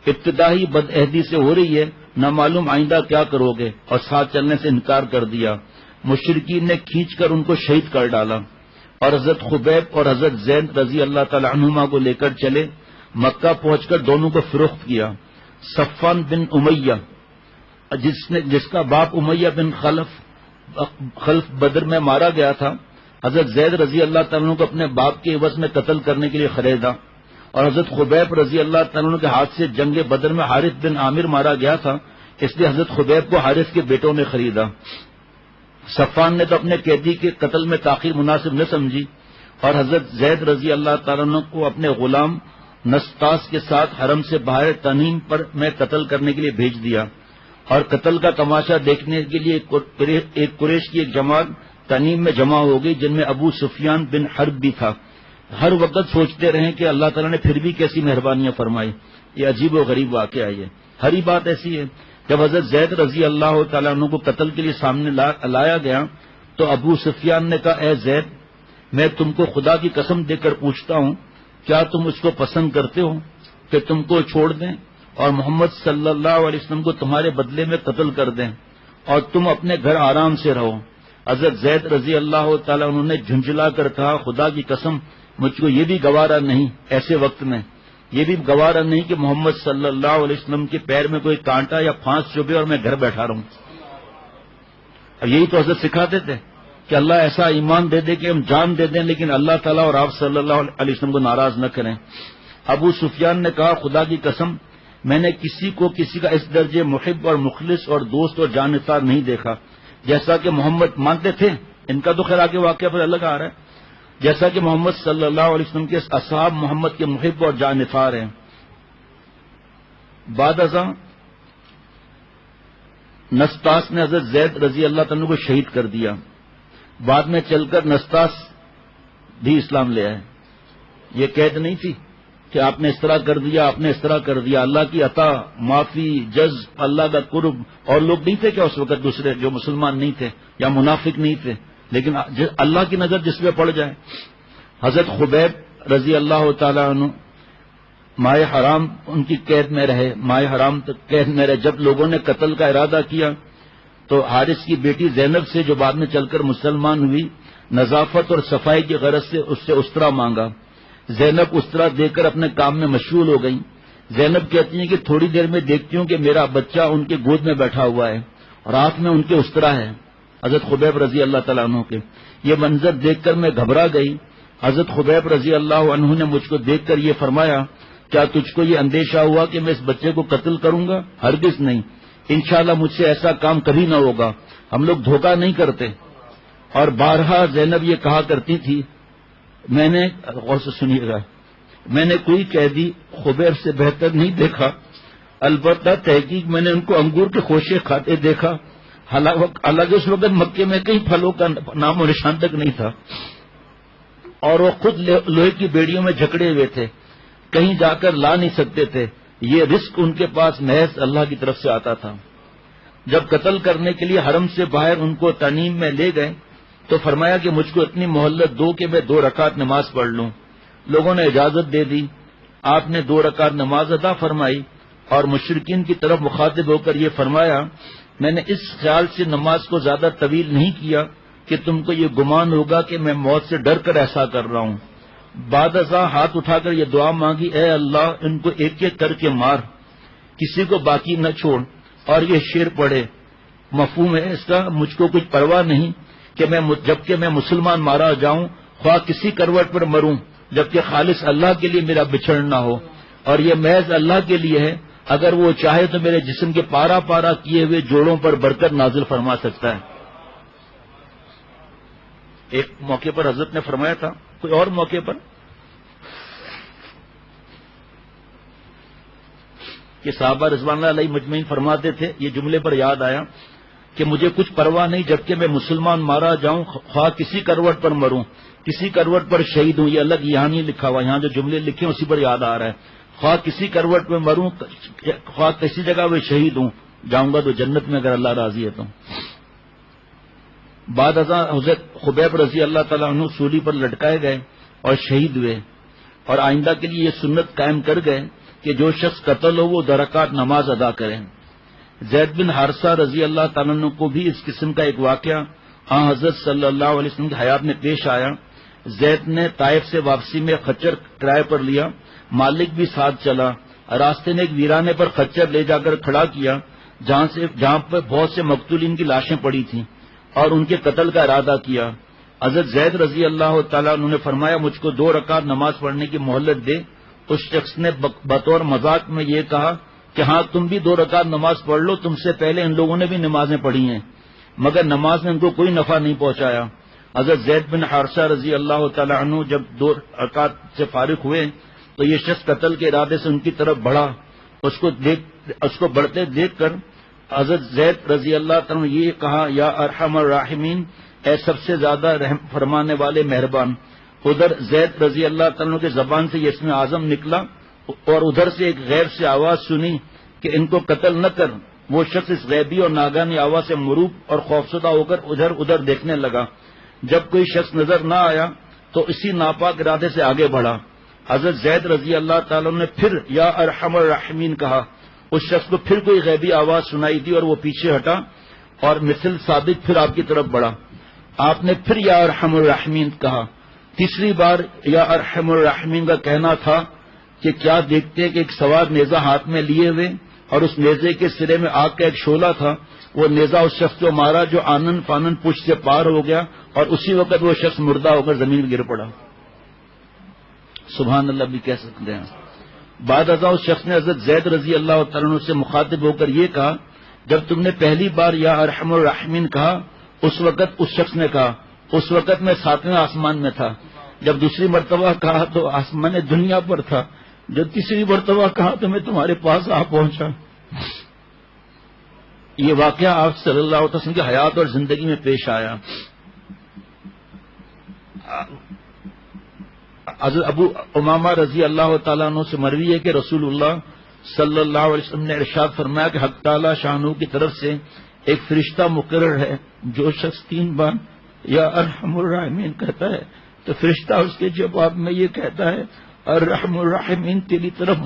ابتدائی بد عہدی سے ہو رہی ہے، نہ معلوم آئندہ کیا کرو گے، اور ساتھ چلنے سے انکار کر دیا. مشرکین نے کھینچ کر ان کو شہید کر ڈالا، اور حضرت خبیب اور حضرت زید رضی اللہ تعالی عنہما کو لے کر چلے. مکہ پہنچ کر دونوں کو فروخت کیا. صفوان بن امیہ جس کا باپ امیہ بن خلف بدر میں مارا گیا تھا، حضرت زید رضی اللہ تعالیٰ عنہ کو اپنے باپ کے عوض میں قتل کرنے کے لیے خریدا. اور حضرت خبیب رضی اللہ تعالیٰ عنہ کے ہاتھ سے جنگ بدر میں حارث بن عامر مارا گیا تھا، اس لیے حضرت خبیب کو حارث کے بیٹوں نے خریدا. صفوان نے تو اپنے قیدی کے قتل میں تاخیر مناسب نہ سمجھی، اور حضرت زید رضی اللہ تعالیٰ عنہ کو اپنے غلام نسطاس کے ساتھ حرم سے باہر تنعیم پر میں قتل کرنے کے لیے بھیج دیا. اور قتل کا تماشا دیکھنے کے لیے ایک قریش کی ایک جماعت تنعیم میں جمع ہو گئی، جن میں ابو سفیان بن حرب بھی تھا. ہر وقت سوچتے رہے کہ اللہ تعالیٰ نے پھر بھی کیسی مہربانیاں فرمائی. یہ عجیب و غریب واقعہ ہے. ہر ہی بات ایسی ہے. جب حضرت زید رضی اللہ تعالیٰ عنہ کو قتل کے لیے سامنے لایا گیا تو ابو سفیان نے کہا اے زید، میں تم کو خدا کی قسم دے کر پوچھتا ہوں، کیا تم اس کو پسند کرتے ہو کہ تم کو چھوڑ دیں اور محمد صلی اللہ علیہ وسلم کو تمہارے بدلے میں قتل کر دیں اور تم اپنے گھر آرام سے رہو؟ حضرت زید رضی اللہ تعالیٰ عنہ نے جھنجھلا کر کہا خدا کی قسم مجھ کو یہ بھی گوارا نہیں، ایسے وقت میں یہ بھی گوارا نہیں کہ محمد صلی اللہ علیہ وسلم کے پیر میں کوئی کانٹا یا پھانس چبھے اور میں گھر بیٹھا رہوں. اب یہی تو حضرت سکھاتے تھے کہ اللہ ایسا ایمان دے دے کہ ہم جان دے دیں لیکن اللہ تعالیٰ اور آپ صلی اللہ علیہ وسلم کو ناراض نہ کریں. ابو سفیان نے کہا خدا کی قسم میں نے کسی کا اس درجے محب اور مخلص اور دوست اور جانثار نہیں دیکھا جیسا کہ محمد مانتے تھے. ان کا تو خیر آگے واقعہ پر الگ آ رہا ہے. جیسا کہ محمد صلی اللہ علیہ وسلم کے اصحاب محمد کے محب اور جانثار ہیں. بعد ازاں نسطاس نے حضرت زید رضی اللہ تعالیٰ کو شہید کر دیا. بعد میں چل کر نسطاس بھی اسلام لے آئے. یہ قید نہیں تھی کہ آپ نے اس طرح کر دیا، آپ نے اس طرح کر دیا. اللہ کی عطا، معافی، جذب، اللہ کا قرب. اور لوگ نہیں تھے کیا اس وقت دوسرے جو مسلمان نہیں تھے یا منافق نہیں تھے، لیکن اللہ کی نظر جس پہ پڑ جائے. حضرت خبیب رضی اللہ تعالیٰ عنہ ماہ حرام ان کی قید میں رہے، ماہ حرام تک قید میں رہے. جب لوگوں نے قتل کا ارادہ کیا تو حارث کی بیٹی زینب سے جو بعد میں چل کر مسلمان ہوئی، نظافت اور صفائی کی غرض سے اس سے استرا مانگا. زینب استرا دے کر اپنے کام میں مشغول ہو گئیں. زینب کہتی ہیں کہ تھوڑی دیر میں دیکھتی ہوں کہ میرا بچہ ان کے گود میں بیٹھا ہوا ہے اور ہاتھ میں ان کے استرا ہے حضرت خبیب رضی اللہ تعالیٰ عنہ کے. یہ منظر دیکھ کر میں گھبرا گئی. حضرت خبیب رضی اللہ عنہ نے مجھ کو دیکھ کر یہ فرمایا کیا تجھ کو یہ اندیشہ ہوا کہ میں اس بچے کو قتل کروں گا؟ ہرگز نہیں، انشاءاللہ مجھ سے ایسا کام کبھی نہ ہوگا، ہم لوگ دھوکہ نہیں کرتے. اور بارہا زینب یہ کہا کرتی تھی، میں نے غور سے سنیے گا، میں نے کوئی قیدی خبیب سے بہتر نہیں دیکھا، البتہ تحقیق میں نے ان کو انگور کے خوشے کھاتے دیکھا. حالانکہ اس وقت مکے میں کئی پھلوں کا نام و نشان تک نہیں تھا اور وہ خود لوہے کی بیڑیوں میں جکڑے ہوئے تھے، کہیں جا کر لا نہیں سکتے تھے. یہ رزق ان کے پاس محض اللہ کی طرف سے آتا تھا. جب قتل کرنے کے لیے حرم سے باہر ان کو تنعیم میں لے گئے تو فرمایا کہ مجھ کو اتنی مہلت دو کہ میں 2 رکعت نماز پڑھ لوں. لوگوں نے اجازت دے دی. آپ نے 2 رکعت نماز ادا فرمائی اور مشرکین کی طرف مخاطب ہو کر یہ فرمایا میں نے اس خیال سے نماز کو زیادہ طویل نہیں کیا کہ تم کو یہ گمان ہوگا کہ میں موت سے ڈر کر ایسا کر رہا ہوں. بعد ازاں ہاتھ اٹھا کر یہ دعا مانگی، اے اللہ ان کو ایک ایک کر کے مار، کسی کو باقی نہ چھوڑ. اور یہ شعر پڑھے. مفہوم ہے اس کا، مجھ کو کچھ پرواہ نہیں کہ جبکہ میں مسلمان مارا جاؤں، خواہ کسی کروٹ پر مروں، جبکہ خالص اللہ کے لیے میرا بچھڑنا ہو. اور یہ محض اللہ کے لیے ہے، اگر وہ چاہے تو میرے جسم کے پارا پارا کیے ہوئے جوڑوں پر برکت نازل فرما سکتا ہے. ایک موقع پر حضرت نے فرمایا تھا، کوئی اور موقع پر، کہ صحابہ رضوان اللہ علیہ مجمعین فرماتے تھے، یہ جملے پر یاد آیا کہ مجھے کچھ پرواہ نہیں جبکہ میں مسلمان مارا جاؤں، خواہ کسی کروٹ پر مروں، کسی کروٹ پر شہید ہوں. یہ الگ یہاں نہیں لکھا ہوا، یہاں جو جملے لکھے ہیں اسی پر یاد آ رہا ہے. خواہ کسی کروٹ پر مروں، خواہ کسی جگہ میں شہید ہوں، جاؤں گا تو جنت میں اگر اللہ راضی ہے تو. بعد ازاں حضرت خبیب رضی اللہ تعالیٰ عنہ سولی پر لٹکائے گئے اور شہید ہوئے، اور آئندہ کے لیے یہ سنت قائم کر گئے کہ جو شخص قتل ہو وہ 2 رکعت نماز ادا کریں. زید بن حارثہ رضی اللہ تعالیٰ عنہ کو بھی اس قسم کا ایک واقعہ حضرت صلی اللہ علیہ وسلم کی حیات میں پیش آیا. زید نے طائف سے واپسی میں خچر کرائے پر لیا، مالک بھی ساتھ چلا. راستے نے ایک ویرانے پر خچر لے جا کر کھڑا کیا جہاں پر بہت سے مقتولین کی لاشیں پڑی تھیں اور ان کے قتل کا ارادہ کیا. حضرت زید رضی اللہ تعالیٰ عنہ نے فرمایا مجھ کو 2 رکعت نماز پڑھنے کی مہلت دے. اس شخص نے بطور مذاق میں یہ کہا کہ ہاں تم بھی 2 رکعت نماز پڑھ لو، تم سے پہلے ان لوگوں نے بھی نمازیں پڑھی ہیں، مگر نماز نے ان کو کوئی نفع نہیں پہنچایا. حضرت زید بن حارثہ رضی اللہ تعالیٰ عنہ جب 2 رکعت سے فارغ ہوئے تو یہ شخص قتل کے ارادے سے ان کی طرف بڑھا. اس کو بڑھتے دیکھ کر حضرت زید رضی اللہ تعالیٰ نے یہ کہا، یا ارحم الراحمین، اے سب سے زیادہ رحم فرمانے والے مہربان. ادھر زید رضی اللہ تعالیٰ کی زبان سے یہ اسم اعظم نکلا اور ادھر سے ایک غیب سے آواز سنی کہ ان کو قتل نہ کر. وہ شخص اس غیبی اور ناگہانی آواز سے مروب اور خوفزدہ ہو کر ادھر دیکھنے لگا. جب کوئی شخص نظر نہ آیا تو اسی ناپاک ارادے سے آگے بڑھا. حضرت زید رضی اللہ تعالیٰ نے پھر یا ارحم الراحمین کہا. اس شخص کو پھر کوئی غیبی آواز سنائی دی اور وہ پیچھے ہٹا اور مثل ثابت پھر آپ کی طرف بڑھا. آپ نے پھر یا ارحم الراحمین کہا. تیسری بار یا ارحم الراحمین کا کہنا تھا کہ کیا دیکھتے کہ ایک سوار نیزہ ہاتھ میں لیے ہوئے اور اس نیزے کے سرے میں آگ کا ایک شعلہ تھا. وہ نیزہ اس شخص کو مارا جو آنن فانن پشت سے پار ہو گیا اور اسی وقت وہ شخص مردہ ہو کر زمین میں گر پڑا. سبحان اللہ بھی کہہ سکتے ہیں. بعد ازاں اس شخص نے حضرت زید رضی اللہ تعالیٰ عنہ سے مخاطب ہو کر یہ کہا، جب تم نے پہلی بار یا ارحم الراحمین کہا اس وقت اس شخص نے کہا اس وقت میں 7ویں آسمان میں تھا. جب دوسری مرتبہ کہا تو آسمان دنیا پر تھا. جب تیسری مرتبہ کہا تو میں تمہارے پاس آ پہنچا. یہ واقعہ آپ صلی اللہ علیہ وسلم کی حیات اور زندگی میں پیش آیا. حضرت ابو امامہ رضی اللہ تعالیٰ عنہ سے مروی ہے کہ رسول اللہ صلی اللہ علیہ وسلم نے ارشاد فرمایا کہ حق تعالی شانہ کی طرف سے ایک فرشتہ مقرر ہے، جو شخص 3 بار یا ارحم الراحمین کہتا ہے تو فرشتہ اس کے جواب میں یہ کہتا ہے، ارحم الراحمین تیری طرف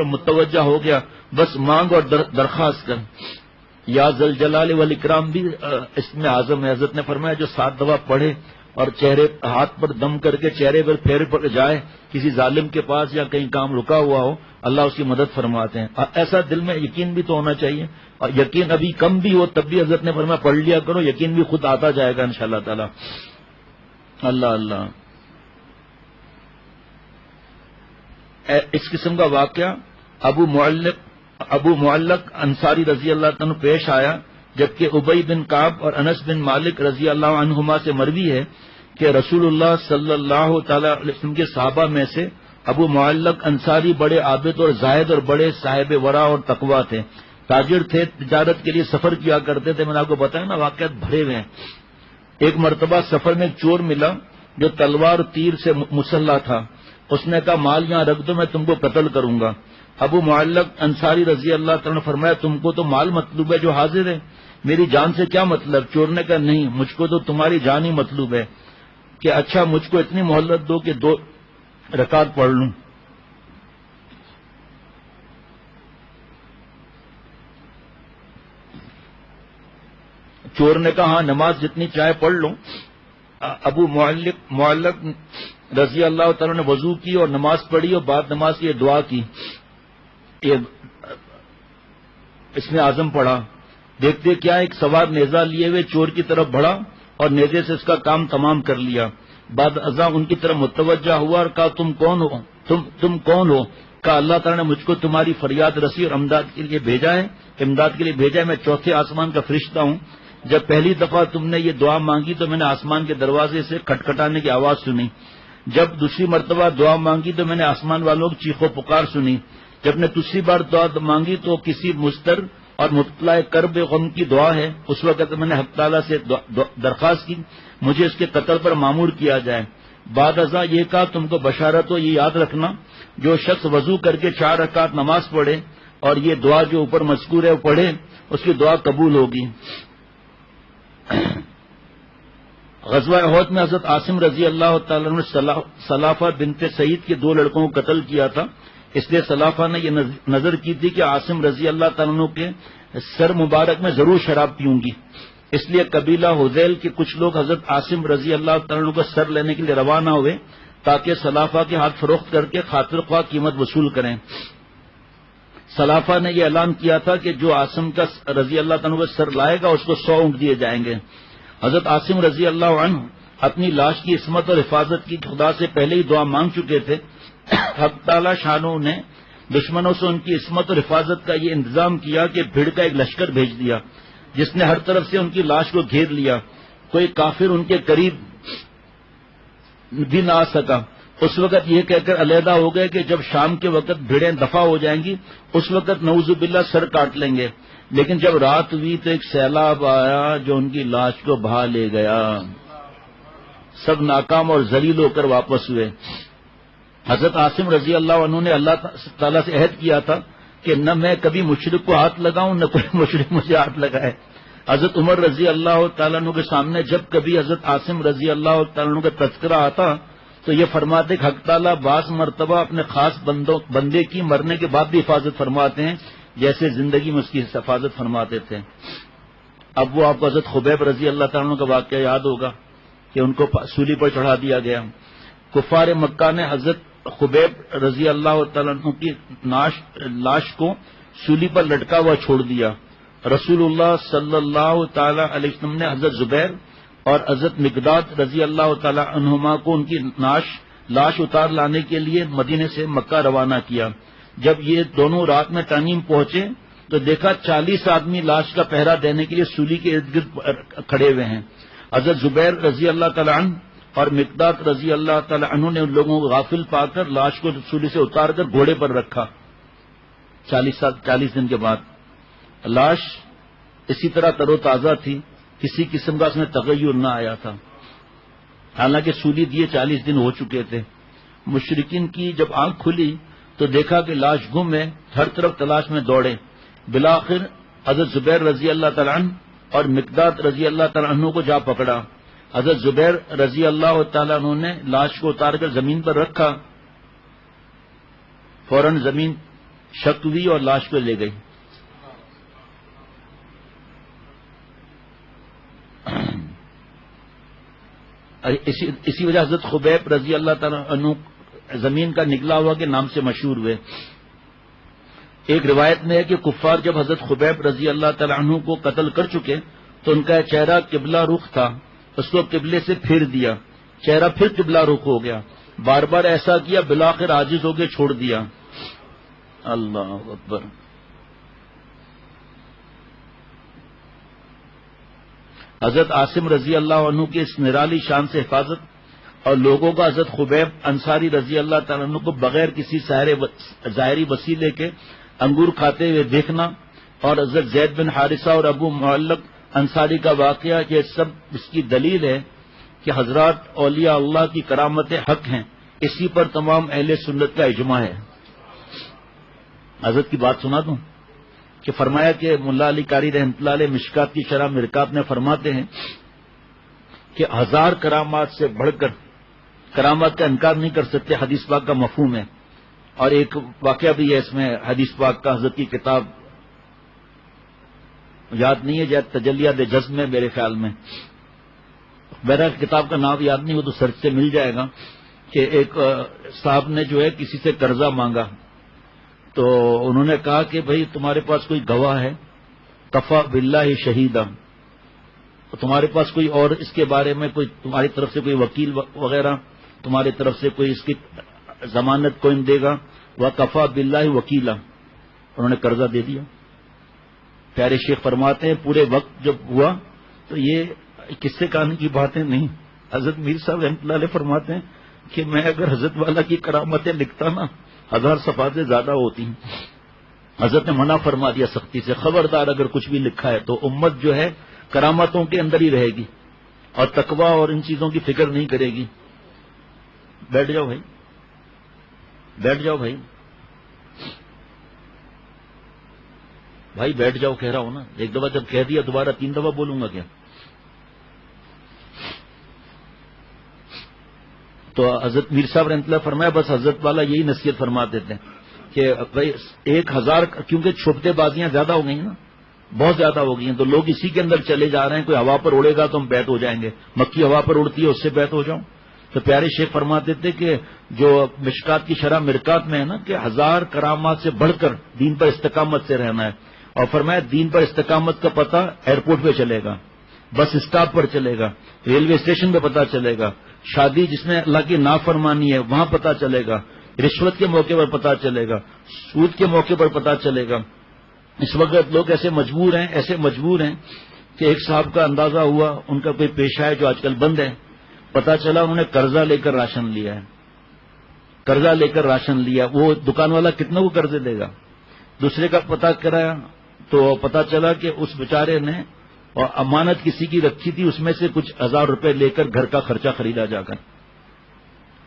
متوجہ ہو گیا، بس مانگ اور درخواست کر. یا ذل جلال والاکرام بھی اسم اعظم ہے. حضرت نے فرمایا جو 7 دفعہ پڑھے اور چہرے ہاتھ پر دم کر کے چہرے پر پھیر پڑ جائے کسی ظالم کے پاس یا کہیں کام رکا ہوا ہو، اللہ اس کی مدد فرماتے ہیں. ایسا دل میں یقین بھی تو ہونا چاہیے، اور یقین ابھی کم بھی ہو تب بھی حضرت نے فرمایا پڑھ لیا کرو، یقین بھی خود آتا جائے گا انشاءاللہ تعالی. اللہ اللہ. اس قسم کا واقعہ ابو معلق انصاری رضی اللہ عنہ پیش آیا، جبکہ ابی بن کعب اور انس بن مالک رضی اللہ عنہما سے مروی ہے کہ رسول اللہ صلی اللہ تعالی علیہ وسلم کے صحابہ میں سے ابو معلق انصاری بڑے عابد اور زاہد اور بڑے صاحب ورع اور تقویٰ تھے. تاجر تھے، تجارت کے لیے سفر کیا کرتے تھے. میں نے آپ کو بتایا نا، واقعات بھرے ہوئے ہیں. ایک مرتبہ سفر میں ایک چور ملا جو تلوار تیر سے مسلح تھا. اس نے کہا مال یہاں رکھ دو، میں تم کو قتل کروں گا. ابو معلق انصاری رضی اللہ تعالیٰ نے فرمایا تم کو تو مال مطلوب ہے جو حاضر ہے، میری جان سے کیا مطلب؟ چور نے کہا نہیں، مجھ کو تو تمہاری جان ہی مطلوب ہے. کہ اچھا مجھ کو اتنی مہلت دو کہ 2 رکعت پڑھ لوں. چور نے کہا ہاں نماز جتنی چاہے پڑھ لوں. ابو معلق رضی اللہ تعالیٰ نے وضو کی اور نماز پڑھی اور بعد نماز کی یہ دعا کی. یہ اس میں اعظم پڑھا. دیکھتے کیا ایک سوار نیزہ لیے ہوئے چور کی طرف بڑھا اور نیزے سے اس کا کام تمام کر لیا. بعد ازاں ان کی طرف متوجہ ہوا اور کہا تم کون ہو؟ تم کون ہو؟ کہا اللہ تعالیٰ نے مجھ کو تمہاری فریاد رسی اور امداد کے لیے بھیجا ہے. میں 4تھے آسمان کا فرشتہ ہوں. جب پہلی دفعہ تم نے یہ دعا مانگی تو میں نے آسمان کے دروازے سے کھٹکھٹانے کی آواز سنی. جب دوسری مرتبہ دعا مانگی تو میں نے آسمان والوں کی چیخو پکار سنی. جب نے دوسری بار دعا مانگی تو کسی مستر اور مبتلا کرب غم کی دعا ہے. اس وقت میں نے حق تعالیٰ سے درخواست کی مجھے اس کے قتل پر معمور کیا جائے. بعد ازاں یہ کہا تم کو بشارت ہو، یہ یاد رکھنا جو شخص وضو کر کے 4 رکعت نماز پڑھے اور یہ دعا جو اوپر مذکور ہے وہ پڑھے، اس کی دعا قبول ہوگی. غزوہ احد میں حضرت عاصم رضی اللہ تعالیٰ نے سلافہ بنت سعید کے 2 لڑکوں کو قتل کیا تھا. اس لیے سلافہ نے یہ نظر کی تھی کہ عاصم رضی اللہ تعالیٰ کے سر مبارک میں ضرور شراب پیوں گی. اس لیے قبیلہ حذیل کے کچھ لوگ حضرت عاصم رضی اللہ تعالیٰ کا سر لینے کے لیے روانہ ہوئے تاکہ سلافہ کے ہاتھ فروخت کر کے خاطر خواہ قیمت وصول کریں. سلافہ نے یہ اعلان کیا تھا کہ جو عاصم کا رضی اللہ تعالیٰ کا سر لائے گا اس کو 100 اونٹ دیے جائیں گے. حضرت عاصم رضی اللہ عنہ اپنی لاش کی عصمت اور حفاظت کی خدا سے پہلے ہی دعا مانگ چکے تھے. حق تعالی شانوں نے دشمنوں سے ان کی عصمت اور حفاظت کا یہ انتظام کیا کہ بھیڑ کا ایک لشکر بھیج دیا جس نے ہر طرف سے ان کی لاش کو گھیر لیا. کوئی کافر ان کے قریب بھی نہ آ سکا. اس وقت یہ کہہ کر علیحدہ ہو گئے کہ جب شام کے وقت بھیڑیں دفع ہو جائیں گی اس وقت نعوذ باللہ سر کاٹ لیں گے. لیکن جب رات ہوئی تو ایک سیلاب آیا جو ان کی لاش کو بہا لے گیا. سب ناکام اور ذلیل ہو کر واپس ہوئے. حضرت عاصم رضی اللہ عنہ نے اللہ تعالیٰ سے عہد کیا تھا کہ نہ میں کبھی مشرک کو ہاتھ لگاؤں نہ کوئی مشرک مجھے ہاتھ لگائے. حضرت عمر رضی اللہ تعالیٰ عنہ کے سامنے جب کبھی حضرت عاصم رضی اللہ تعالیٰ عنہ کا تذکرہ آتا تو یہ فرماتے کہ حق تعالیٰ بعض مرتبہ اپنے خاص بندے کی مرنے کے بعد بھی حفاظت فرماتے ہیں جیسے زندگی میں اس کی حفاظت فرماتے تھے. اب وہ آپ کو حضرت خبیب رضی اللہ تعالیٰ عنہ کا واقعہ یاد ہوگا کہ ان کو سولی پر چڑھا دیا گیا. کفار مکہ نے حضرت خبیب رضی اللہ تعالیٰ عنہ کی لاش کو سولی پر لٹکا ہوا چھوڑ دیا. رسول اللہ صلی اللہ تعالی علیہ وسلم نے حضرت زبیر اور حضرت مقداد رضی اللہ تعالی عنہما کو ان کی لاش اتار لانے کے لیے مدینے سے مکہ روانہ کیا. جب یہ دونوں رات میں تنعیم پہنچے تو دیکھا 40 آدمی لاش کا پہرا دینے کے لیے سولی کے ارد گرد کھڑے ہوئے ہیں. حضرت زبیر رضی اللہ تعالی عنہ اور مقداد رضی اللہ تعالی عنہ نے ان لوگوں کو غافل پا کر لاش کو سولی سے اتار کر گھوڑے پر رکھا. 40 دن کے بعد لاش اسی طرح تر و تازہ تھی، کسی قسم کا اس میں تغیر نہ آیا تھا. حالانکہ سولی دیے 40 دن ہو چکے تھے. مشرکین کی جب آنکھ کھلی تو دیکھا کہ لاش گم ہے، ہر طرف تلاش میں دوڑے. بالآخر حضرت زبیر رضی اللہ تعالی عنہ اور مقداد رضی اللہ تعالی عنہ کو جا پکڑا. حضرت زبیر رضی اللہ تعالی عنہ نے لاش کو اتار کر زمین پر رکھا. فوراً زمین شک ہوئی اور لاش کو لے گئی. اسی وجہ حضرت خبیب رضی اللہ تعالیٰ عنہ زمین کا نکلا ہوا کے نام سے مشہور ہوئے. ایک روایت میں ہے کہ کفار جب حضرت خبیب رضی اللہ تعالیٰ عنہ کو قتل کر چکے تو ان کا چہرہ قبلہ رخ تھا، اس کو قبلے سے پھیر دیا، چہرہ پھر قبلہ رخ ہو گیا، بار بار ایسا کیا، بالآخر عاجز ہو کے چھوڑ دیا. اللہ اکبر. حضرت عاصم رضی اللہ عنہ کی اس نرالی شان سے حفاظت اور لوگوں کا حضرت خبیب انصاری رضی اللہ تعالیٰ عنہ کو بغیر کسی ظاہری وسیلے کے انگور کھاتے ہوئے دیکھنا، اور حضرت زید بن حارثہ اور ابو معلق انصاری کا واقعہ، یہ سب اس کی دلیل ہے کہ حضرات اولیاء اللہ کی کرامت حق ہیں. اسی پر تمام اہل سنت کا اجماع ہے. حضرت کی بات سنا دوں کہ فرمایا کہ ملا علی قاری رحمۃ اللہ علیہ مشکات کی شرح مرکات میں فرماتے ہیں کہ 1000 کرامات سے بڑھ کر کرامات کا انکار نہیں کر سکتے، حدیث پاک کا مفہوم ہے. اور ایک واقعہ بھی ہے اس میں حدیث پاک کا، حضرت کی کتاب یاد نہیں ہے، جائے تجلیات جذب میں میرے خیال میں، میرا کتاب کا نام یاد نہیں، وہ تو سرچ سے مل جائے گا، کہ ایک صاحب نے جو ہے کسی سے قرضہ مانگا، تو انہوں نے کہا کہ بھئی تمہارے پاس کوئی گواہ ہے؟ کفا باللہ شہیدہ. تمہارے پاس کوئی اور اس کے بارے میں کوئی تمہاری طرف سے کوئی وکیل وغیرہ تمہاری طرف سے کوئی اس کی ضمانت کون دے گا؟ وہ کفا باللہ وکیلا. انہوں نے قرضہ دے دیا. پیارے شیخ فرماتے ہیں پورے وقت جب ہوا تو یہ قصے کہانی کی باتیں نہیں. حضرت میر صاحب رحمۃ اللہ علیہ فرماتے ہیں کہ میں اگر حضرت والا کی کرامتیں لکھتا نا 1000 صفحات سے زیادہ ہوتی ہیں. حضرت نے منع فرما دیا سختی سے، خبردار اگر کچھ بھی لکھا ہے تو امت جو ہے کرامتوں کے اندر ہی رہے گی اور تقویٰ اور ان چیزوں کی فکر نہیں کرے گی. بیٹھ جاؤ بھائی، بیٹھ جاؤ بھائی، بھائی بیٹھ جاؤ کہہ رہا ہوں نا. ایک دفعہ جب کہہ دیا دوبارہ 3 دفعہ بولوں گا کیا؟ تو حضرت میر صاحب رحمۃ اللہ فرمایا بس حضرت والا یہی نصیحت فرما دیتے ہیں کہ بھائی 1000، کیونکہ چھپتے بازیاں زیادہ ہو گئی ہیں نا، بہت زیادہ ہو گئی ہیں، تو لوگ اسی کے اندر چلے جا رہے ہیں. کوئی ہوا پر اڑے گا تو ہم بیت ہو جائیں گے، مکھی ہوا پر اڑتی ہے اس سے بیت ہو جاؤں. تو پیارے شیخ فرماتے تھے کہ جو مشکات کی شرح مرکات میں ہے نا کہ 1000 کرامات سے بڑھ کر دین پر استقامت سے رہنا ہے. اور فرمایا دین پر استقامت کا پتہ ایئرپورٹ پہ چلے گا، بس اسٹاپ پر چلے گا، ریلوے اسٹیشن پہ پتہ چلے گا، شادی جس میں اللہ کی نافرمانی ہے وہاں پتہ چلے گا، رشوت کے موقع پر پتہ چلے گا، سود کے موقع پر پتہ چلے گا. اس وقت لوگ ایسے مجبور ہیں کہ ایک صاحب کا اندازہ ہوا، ان کا کوئی پیشہ ہے جو آج کل بند ہے، پتہ چلا انہوں نے قرضہ لے کر راشن لیا ہے، قرضہ لے کر راشن لیا. وہ دکان والا کتنا کو قرضے دے گا؟ دوسرے کا پتہ کرایا تو پتہ چلا کہ اس بیچارے نے اور امانت کسی کی رکھی تھی، اس میں سے کچھ 1000 روپے لے کر گھر کا خرچہ خریدا جا کر.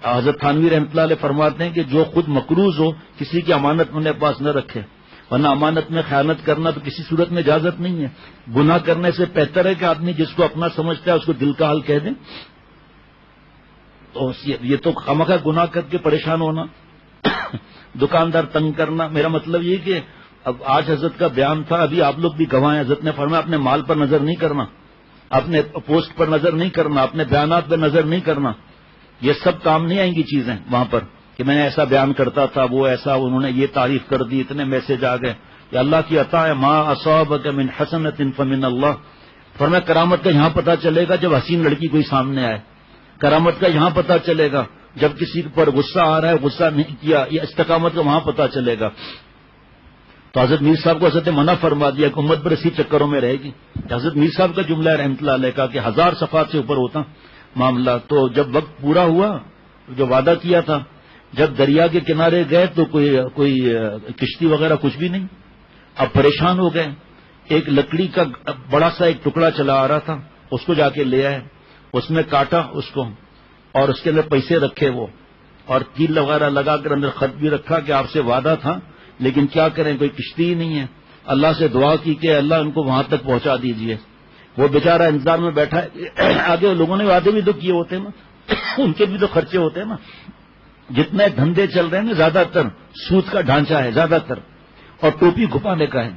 حضرت تھانوی رحمۃ اللہ علیہ فرماتے ہیں کہ جو خود مقروض ہو کسی کی امانت اپنے پاس نہ رکھے، ورنہ امانت میں خیانت کرنا تو کسی صورت میں اجازت نہیں ہے. گناہ کرنے سے بہتر ہے کہ آدمی جس کو اپنا سمجھتا ہے اس کو دل کا حال کہہ دیں. تو یہ تو خامخواہ گناہ کر کے پریشان ہونا، دکاندار تنگ کرنا. میرا مطلب یہ کہ اب آج حضرت کا بیان تھا، ابھی آپ لوگ بھی گواہ ہیں. حضرت نے فرمایا اپنے مال پر نظر نہیں کرنا، اپنے پوسٹ پر نظر نہیں کرنا، اپنے بیانات پر نظر نہیں کرنا. یہ سب کام نہیں آئیں گی چیزیں وہاں پر کہ میں نے ایسا بیان کرتا تھا، وہ ایسا، انہوں نے یہ تعریف کر دی، اتنے میسج آ گئے. یہ اللہ کی عطا ہے. ما اصابک من حسنۃ فمن اللہ. فرمایا کرامت کا یہاں پتہ چلے گا جب حسین لڑکی کوئی سامنے آئے. کرامت کا یہاں پتہ چلے گا جب کسی پر غصہ آ رہا ہے، غصہ نہیں کیا. یہ استقامت کا وہاں پتہ چلے گا. تو حضرت میر صاحب کو حضرت منع فرما دیا کہ امت پر اسی چکروں میں رہے گی. حضرت میر صاحب کا جملہ رحمۃ اللہ علیہ کا کہ 1000 صفحات سے اوپر ہوتا معاملہ. تو جب وقت پورا ہوا جو وعدہ کیا تھا، جب دریا کے کنارے گئے تو کوئی کشتی وغیرہ کچھ بھی نہیں. اب پریشان ہو گئے. ایک لکڑی کا بڑا سا ایک ٹکڑا چلا آ رہا تھا، اس کو جا کے لے آئے، اس میں کاٹا اس کو اور اس کے اندر پیسے رکھے وہ، اور تیل وغیرہ لگا کر اندر خط بھی رکھا کہ آپ سے وعدہ تھا، لیکن کیا کریں کوئی کشتی ہی نہیں ہے. اللہ سے دعا کی کہ اللہ ان کو وہاں تک پہنچا دیجئے. وہ بیچارہ انتظار میں بیٹھا ہے. آگے لوگوں نے وعدے بھی تو کیے ہوتے ہیں نا، ان کے بھی تو خرچے ہوتے ہیں نا. جتنے دھندے چل رہے ہیں نا زیادہ تر سود کا ڈھانچہ ہے زیادہ تر، اور ٹوپی گھمانے کا ہے،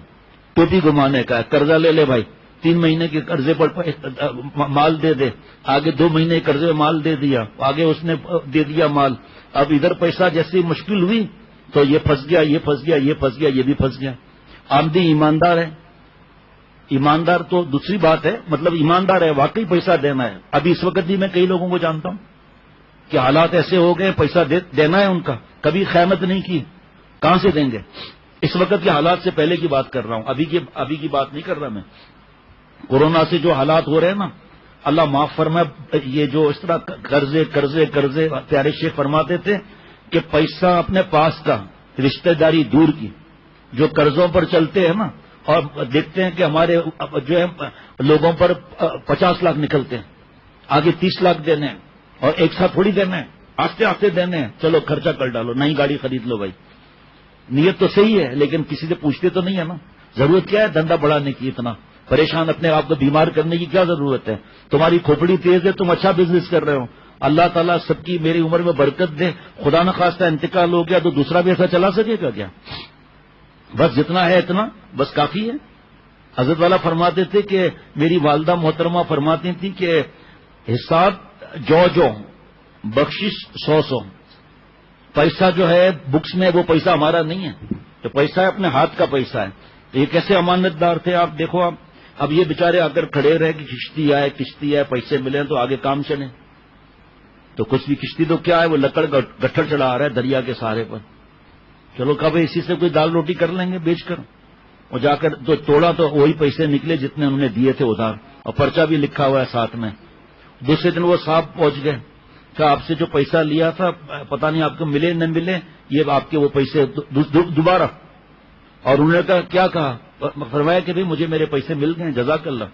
ٹوپی گھمانے کا ہے. قرضہ لے لے بھائی، 3 مہینے کے قرضے پر مال دے دے، آگے 2 مہینے کے قرضے مال دے دیا، آگے اس نے دے دیا مال، اب ادھر پیسہ جیسی مشکل ہوئی تو یہ پھنس گیا، یہ پھنس گیا، یہ پھنس گیا، یہ بھی پھنس گیا۔ آمدی ایماندار ہے، ایماندار تو دوسری بات ہے، مطلب ایماندار ہے، واقعی پیسہ دینا ہے۔ ابھی اس وقت بھی میں کئی لوگوں کو جانتا ہوں کہ حالات ایسے ہو گئے، پیسہ دینا ہے ان کا، کبھی خیانت نہیں کی، کہاں سے دیں گے؟ اس وقت کے حالات سے پہلے کی بات کر رہا ہوں، ابھی کی بات نہیں کر رہا میں۔ کورونا سے جو حالات ہو رہے ہیں نا، اللہ معاف فرمائے، یہ جو اس طرح قرضے قرضے قرضے، پیارے شیخ فرماتے تھے کہ پیسہ اپنے پاس کا، رشتہ داری دور کی، جو قرضوں پر چلتے ہیں نا، اور دیکھتے ہیں کہ ہمارے جو ہے لوگوں پر 50 لاکھ نکلتے ہیں، آگے 30 لاکھ دینے ہیں، اور ایک ساتھ تھوڑی دینے ہیں، آستے آستے دینے ہیں، چلو خرچہ کر ڈالو، نئی گاڑی خرید لو بھائی۔ نیت تو صحیح ہے لیکن کسی سے پوچھتے تو نہیں ہے نا، ضرورت کیا ہے دھندا بڑھانے کی، اتنا پریشان اپنے آپ کو بیمار کرنے کی کیا ضرورت ہے؟ تمہاری کھوپڑی تیز ہے، تم اچھا بزنس کر رہے ہو، اللہ تعالیٰ سب کی میری عمر میں برکت دے، خدا نخواستہ انتقال ہو گیا تو دوسرا بھی ایسا چلا سکے گا کیا؟ بس جتنا ہے اتنا بس کافی ہے۔ حضرت والا فرماتے تھے کہ میری والدہ محترمہ فرماتی تھی کہ حساب جو بخشش 100 پیسہ جو ہے بکس میں وہ پیسہ ہمارا نہیں ہے، تو پیسہ ہے اپنے ہاتھ کا پیسہ ہے۔ یہ کیسے امانت دار تھے آپ دیکھو، آپ اب یہ بیچارے آ کر کھڑے رہے کہ کشتی آئے پیسے ملے تو آگے کام چلے، تو کچھ بھی کشتی تو کیا ہے، وہ لکڑ گٹھڑ چڑھا رہا ہے دریا کے سہارے پر، چلو کب اسی سے کوئی دال روٹی کر لیں گے بیچ کر، اور جا کر تو توڑا تو وہی پیسے نکلے جتنے انہوں نے دیے تھے ادھار، اور پرچہ بھی لکھا ہوا ہے ساتھ میں۔ دوسرے دن وہ صاحب پہنچ گئے کہ آپ سے جو پیسہ لیا تھا پتہ نہیں آپ کو ملے نہ ملے، یہ آپ کے وہ پیسے دوبارہ، اور انہوں نے کیا کہا، فرمایا کہ بھئی مجھے میرے پیسے مل گئے، جزاک اللہ۔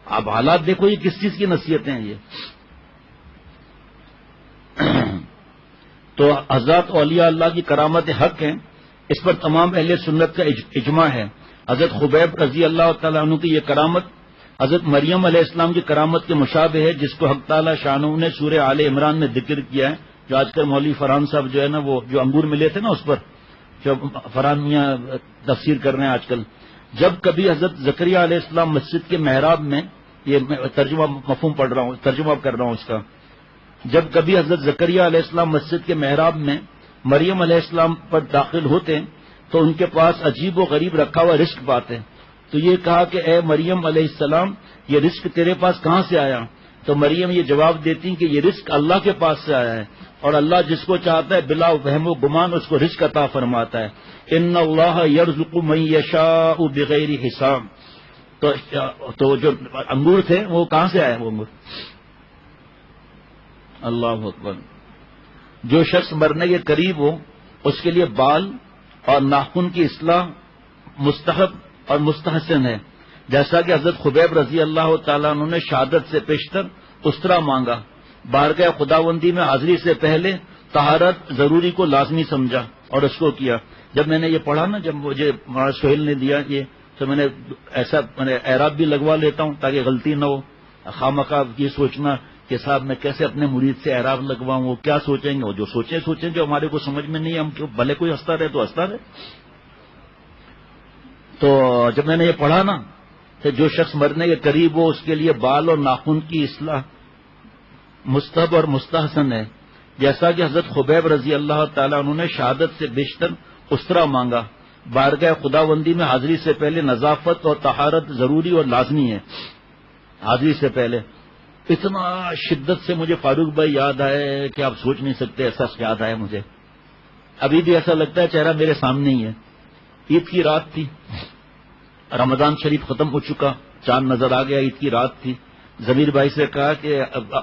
اب حالات دیکھو یہ کس چیز کی نصیحتیں ہیں یہ۔ تو حضرات اولیاء اللہ کی کرامت حق ہیں، اس پر تمام اہل سنت کا اجماع ہے۔ حضرت خبیب رضی اللہ تعالیٰ عنہ کی یہ کرامت حضرت مریم علیہ السلام کی کرامت کے مشابہ ہے، جس کو حق تعالیٰ شانہ نے سورہ آل عمران میں ذکر کیا ہے، جو آج کل مولوی فرحان صاحب جو ہے نا، وہ جو انگور ملے تھے نا اس پر جو فرحان میاں تفسیر کر رہے ہیں آج کل، جب کبھی حضرت زکریا علیہ السلام مسجد کے محراب میں، یہ میں ترجمہ مفہوم پڑھ رہا ہوں، ترجمہ کر رہا ہوں اس کا، جب کبھی حضرت زکریا علیہ السلام مسجد کے محراب میں مریم علیہ السلام پر داخل ہوتے تو ان کے پاس عجیب و غریب رکھا ہوا رزق پاتے، تو یہ کہا کہ اے مریم علیہ السلام، یہ رزق تیرے پاس کہاں سے آیا؟ تو مریم یہ جواب دیتی کہ یہ رزق اللہ کے پاس سے آیا ہے، اور اللہ جس کو چاہتا ہے بلا وہم و گمان اس کو رزق عطا فرماتا ہے۔ ان اللہ یرزق من یشاء بغیر حساب۔ تو جو انگور تھے وہ کہاں سے آئے وہ انگور؟ اللہ اکبر۔ جو شخص مرنے کے قریب ہو اس کے لیے بال اور ناخن کی اصلاح مستحب اور مستحسن ہے، جیسا کہ حضرت خبیب رضی اللہ تعالیٰ عنہ نے شہادت سے پیشتر استرا مانگا، بارگاہ خداوندی میں حاضری سے پہلے طہارت ضروری کو لازمی سمجھا اور اس کو کیا۔ جب میں نے یہ پڑھا نا، جب مجھے مولانا سہیل نے دیا یہ، تو میں نے ایسا اعراب بھی لگوا لیتا ہوں تاکہ غلطی نہ ہو، خواہ یہ سوچنا کہ صاحب میں کیسے اپنے مرید سے اعراب لگواؤں، وہ کیا سوچیں گے، وہ جو سوچیں جو ہمارے کو سمجھ میں نہیں ہے، ہم بھلے کوئی ہنستا رہے تو ہنستا رہے۔ تو جب میں نے یہ پڑھا نا، کہ جو شخص مرنے کے قریب ہو اس کے لیے بال اور ناخن کی اصلاح مستحب اور مستحسن ہے، جیسا کہ حضرت خبیب رضی اللہ تعالیٰ عنہ نے شہادت سے بیشتر استرا مانگا، بارگاہ خداوندی میں حاضری سے پہلے نظافت اور طہارت ضروری اور لازمی ہے۔ حاضری سے پہلے اتنا شدت سے مجھے فاروق بھائی یاد آئے کہ آپ سوچ نہیں سکتے، ایسا یاد آیا مجھے، ابھی بھی ایسا لگتا ہے چہرہ میرے سامنے ہی ہے۔ عید کی رات تھی، رمضان شریف ختم ہو چکا، چاند نظر آ گیا، عید کی رات تھی۔ ضمیر بھائی سے کہا کہ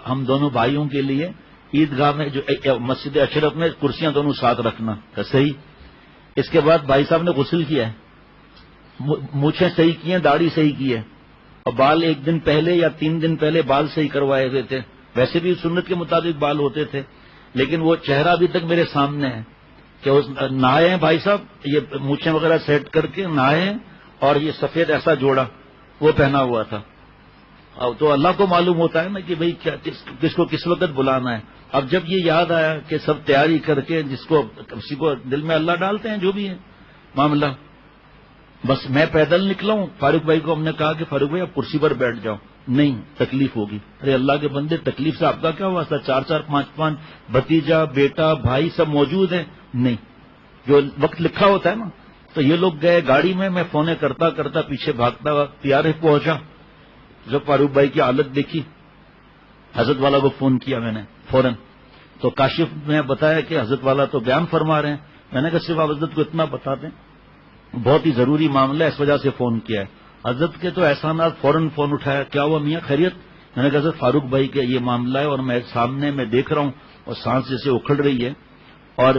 ہم دونوں بھائیوں کے لیے عیدگاہ میں جو مسجد اشرف میں کرسیاں دونوں ساتھ رکھنا، صحیح۔ اس کے بعد بھائی صاحب نے غسل کیا ہے، مونچھیں صحیح کی ہیں، داڑھی صحیح کی ہے، اور بال 1 دن پہلے یا 3 دن پہلے بال صحیح کروائے ہوئے تھے، ویسے بھی سنت کے مطابق بال ہوتے تھے، لیکن وہ چہرہ ابھی تک میرے سامنے ہے کہ نہائے ہیں بھائی صاحب، یہ مونچھیں وغیرہ سیٹ کر کے نہائے ہیں، اور یہ سفید ایسا جوڑا وہ پہنا ہوا تھا۔ تو اللہ کو معلوم ہوتا ہے نا کہ بھئی کس کو کس وقت بلانا ہے۔ اب جب یہ یاد آیا کہ سب تیاری کر کے، جس کو کسی کو دل میں اللہ ڈالتے ہیں جو بھی ہے معاملہ، بس میں پیدل نکلا ہوں. فاروق بھائی کو ہم نے کہا کہ فاروق بھائی آپ کرسی پر بیٹھ جاؤ. نہیں تکلیف ہوگی. ارے اللہ کے بندے تکلیف سے آپ کا کیا ہوا تھا؟ 4 5 بھتیجا بیٹا بھائی سب موجود ہیں. نہیں جو وقت لکھا ہوتا ہے نا. تو یہ لوگ گئے گاڑی میں فونے کرتا کرتا پیچھے بھاگتا ہوا پیارے پہنچا. جب فاروق بھائی کی حالت دیکھی حضرت والا کو فون کیا میں نے فوراً. تو کاشف نے بتایا کہ حضرت والا تو بیان فرما رہے ہیں. میں نے کہا صرف آپ حضرت کو اتنا بتا دیں بہت ہی ضروری معاملہ ہے اس وجہ سے فون کیا ہے. حضرت کے تو احسانات فوراً فون اٹھایا. کیا ہوا میاں خیریت؟ میں نے کہا حضرت فاروق بھائی کا یہ معاملہ ہے اور میں سامنے میں دیکھ رہا ہوں اور سانس جیسے اکھڑ رہی ہے. اور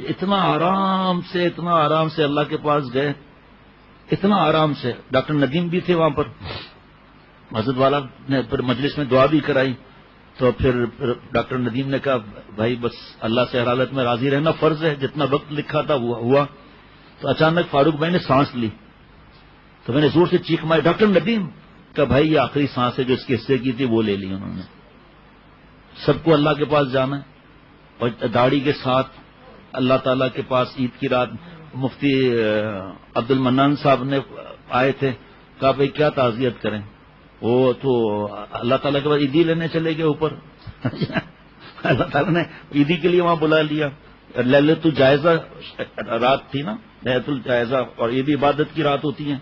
اتنا آرام سے اللہ کے پاس گئے اتنا آرام سے. ڈاکٹر ندیم بھی تھے وہاں پر. حضرت والا نے پھر مجلس میں دعا بھی کرائی. تو پھر ڈاکٹر ندیم نے کہا بھائی بس اللہ سے ہر حالت میں راضی رہنا فرض ہے. جتنا وقت لکھا تھا وہ ہوا. تو اچانک فاروق بھائی نے سانس لی. تو میں نے زور سے چیخ ماری ڈاکٹر ندیم کہ بھائی یہ آخری سانس ہے جو اس کے حصے کی تھی وہ لے لی انہوں نے. سب کو اللہ کے پاس جانا ہے اور داڑھی کے ساتھ اللہ تعالیٰ کے پاس. عید کی رات مفتی عبد المنان صاحب نے آئے تھے. کہا بھائی کیا تعزیت کریں؟ وہ تو اللہ تعالیٰ کے پاس عیدی لینے چلے گئے اوپر. اللہ تعالیٰ نے عیدی کے لیے وہاں بلا لیا. للت الجائزہ رات تھی نا للت الجائزہ اور یہ بھی عبادت کی رات ہوتی ہے.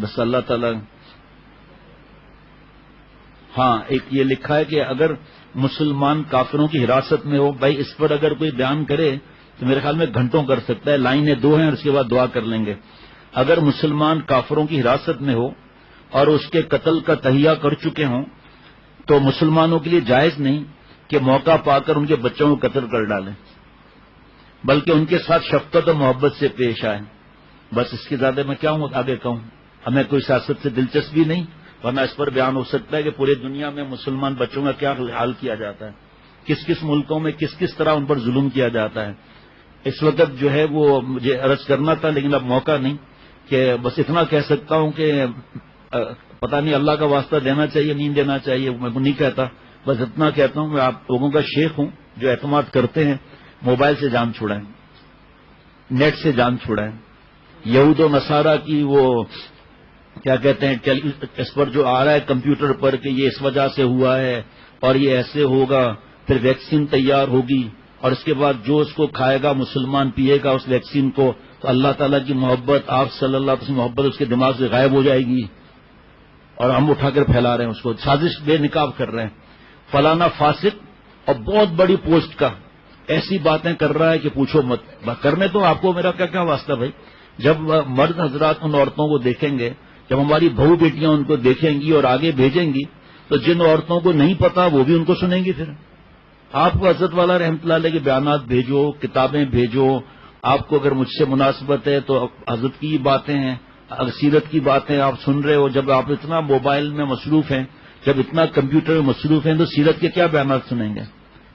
بس اللہ تعالیٰ. ہاں ایک یہ لکھا ہے کہ اگر مسلمان کافروں کی حراست میں ہو بھائی اس پر اگر کوئی بیان کرے تو میرے خیال میں گھنٹوں کر سکتا ہے. لائنیں 2 ہیں اور اس کے بعد دعا کر لیں گے. اگر مسلمان کافروں کی حراست میں ہو اور اس کے قتل کا تہیہ کر چکے ہوں تو مسلمانوں کے لیے جائز نہیں کہ موقع پا کر ان کے بچوں کو قتل کر ڈالیں بلکہ ان کے ساتھ شفقت اور محبت سے پیش آئیں. بس اس کے زیادہ میں کیا آگے کہوں. ہمیں کوئی سیاست سے دلچسپی نہیں ورنہ اس پر بیان ہو سکتا ہے کہ پورے دنیا میں مسلمان بچوں کا کیا حال کیا جاتا ہے. کس کس ملکوں میں کس کس طرح ان پر ظلم کیا جاتا ہے. اس وقت جو ہے وہ مجھے عرض کرنا تھا لیکن اب موقع نہیں کہ بس اتنا کہہ سکتا ہوں کہ پتہ نہیں اللہ کا واسطہ دینا چاہیے نہیں دینا چاہیے میں نہیں کہتا. بس اتنا کہتا ہوں میں آپ لوگوں کا شیخ ہوں جو اعتماد کرتے ہیں موبائل سے جان چھڑائیں نیٹ سے جان چھڑائیں. یہود و نصارہ کی وہ کیا کہتے ہیں اس پر جو آ رہا ہے کمپیوٹر پر کہ یہ اس وجہ سے ہوا ہے اور یہ ایسے ہوگا پھر ویکسین تیار ہوگی اور اس کے بعد جو اس کو کھائے گا مسلمان پیے گا اس ویکسین کو تو اللہ تعالیٰ کی محبت آپ صلی اللہ علیہ وسلم محبت اس کے دماغ سے غائب ہو جائے گی اور ہم اٹھا کر پھیلا رہے ہیں اس کو. سازش بے نقاب کر رہے ہیں. فلانا فاسق اور بہت بڑی پوسٹ کا ایسی باتیں کر رہا ہے کہ پوچھو مت. کرنے تو آپ کو میرا کیا کیا واسطہ بھائی. جب مرد حضرات ان عورتوں کو دیکھیں گے جب ہماری بہو بیٹیاں ان کو دیکھیں گی اور آگے بھیجیں گی تو جن عورتوں کو نہیں پتا وہ بھی ان کو سنیں گی. پھر آپ کو حضرت والا رحمۃ اللہ علیہ کے بیانات بھیجو کتابیں بھیجو. آپ کو اگر مجھ سے مناسبت ہے تو حضرت کی باتیں ہیں سیرت کی باتیں آپ سن رہے ہو. جب آپ اتنا موبائل میں مصروف ہیں جب اتنا کمپیوٹر میں مصروف ہیں تو سیرت کے کیا بیانات سنیں گے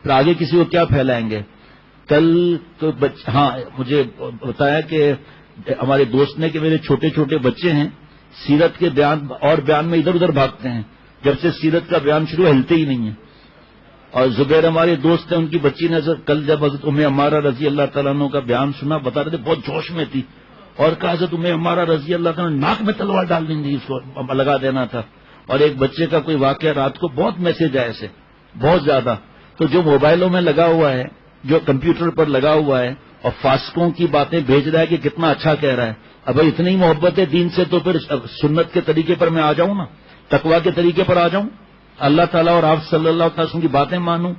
پھر آگے کسی کو کیا پھیلائیں گے. کل تو ہاں مجھے بتایا کہ ہمارے دوست نے کہ میرے چھوٹے چھوٹے بچے ہیں سیرت کے بیان میں ادھر ادھر بھاگتے ہیں. جب سے سیرت کا بیان شروع ہلتے ہی نہیں ہیں. اور زبیر ہمارے دوست ہیں ان کی بچی نے کل جب حضرت ام عمارہ رضی اللہ تعالیٰ عنہ کا بیان سنا بتا رہے تھے بہت جوش میں تھی اور کہا حضرت ام عمارہ رضی اللہ تعالیٰ ناک میں تلوار ڈال دیں گی اس کو لگا دینا تھا. اور ایک بچے کا کوئی واقعہ رات کو بہت میسج آئے ایسے بہت زیادہ. تو جو موبائلوں میں لگا ہوا ہے جو کمپیوٹر پر لگا ہوا ہے اور فاسقوں کی باتیں بھیج رہا ہے کہ کتنا اچھا کہہ رہا ہے. اب بھائی اتنی محبت ہے دین سے تو پھر سنت کے طریقے پر میں آ جاؤں نا تقویٰ کے طریقے پر آ جاؤں اللہ تعالیٰ اور آپ صلی اللہ علیہ وسلم کی باتیں مانوں.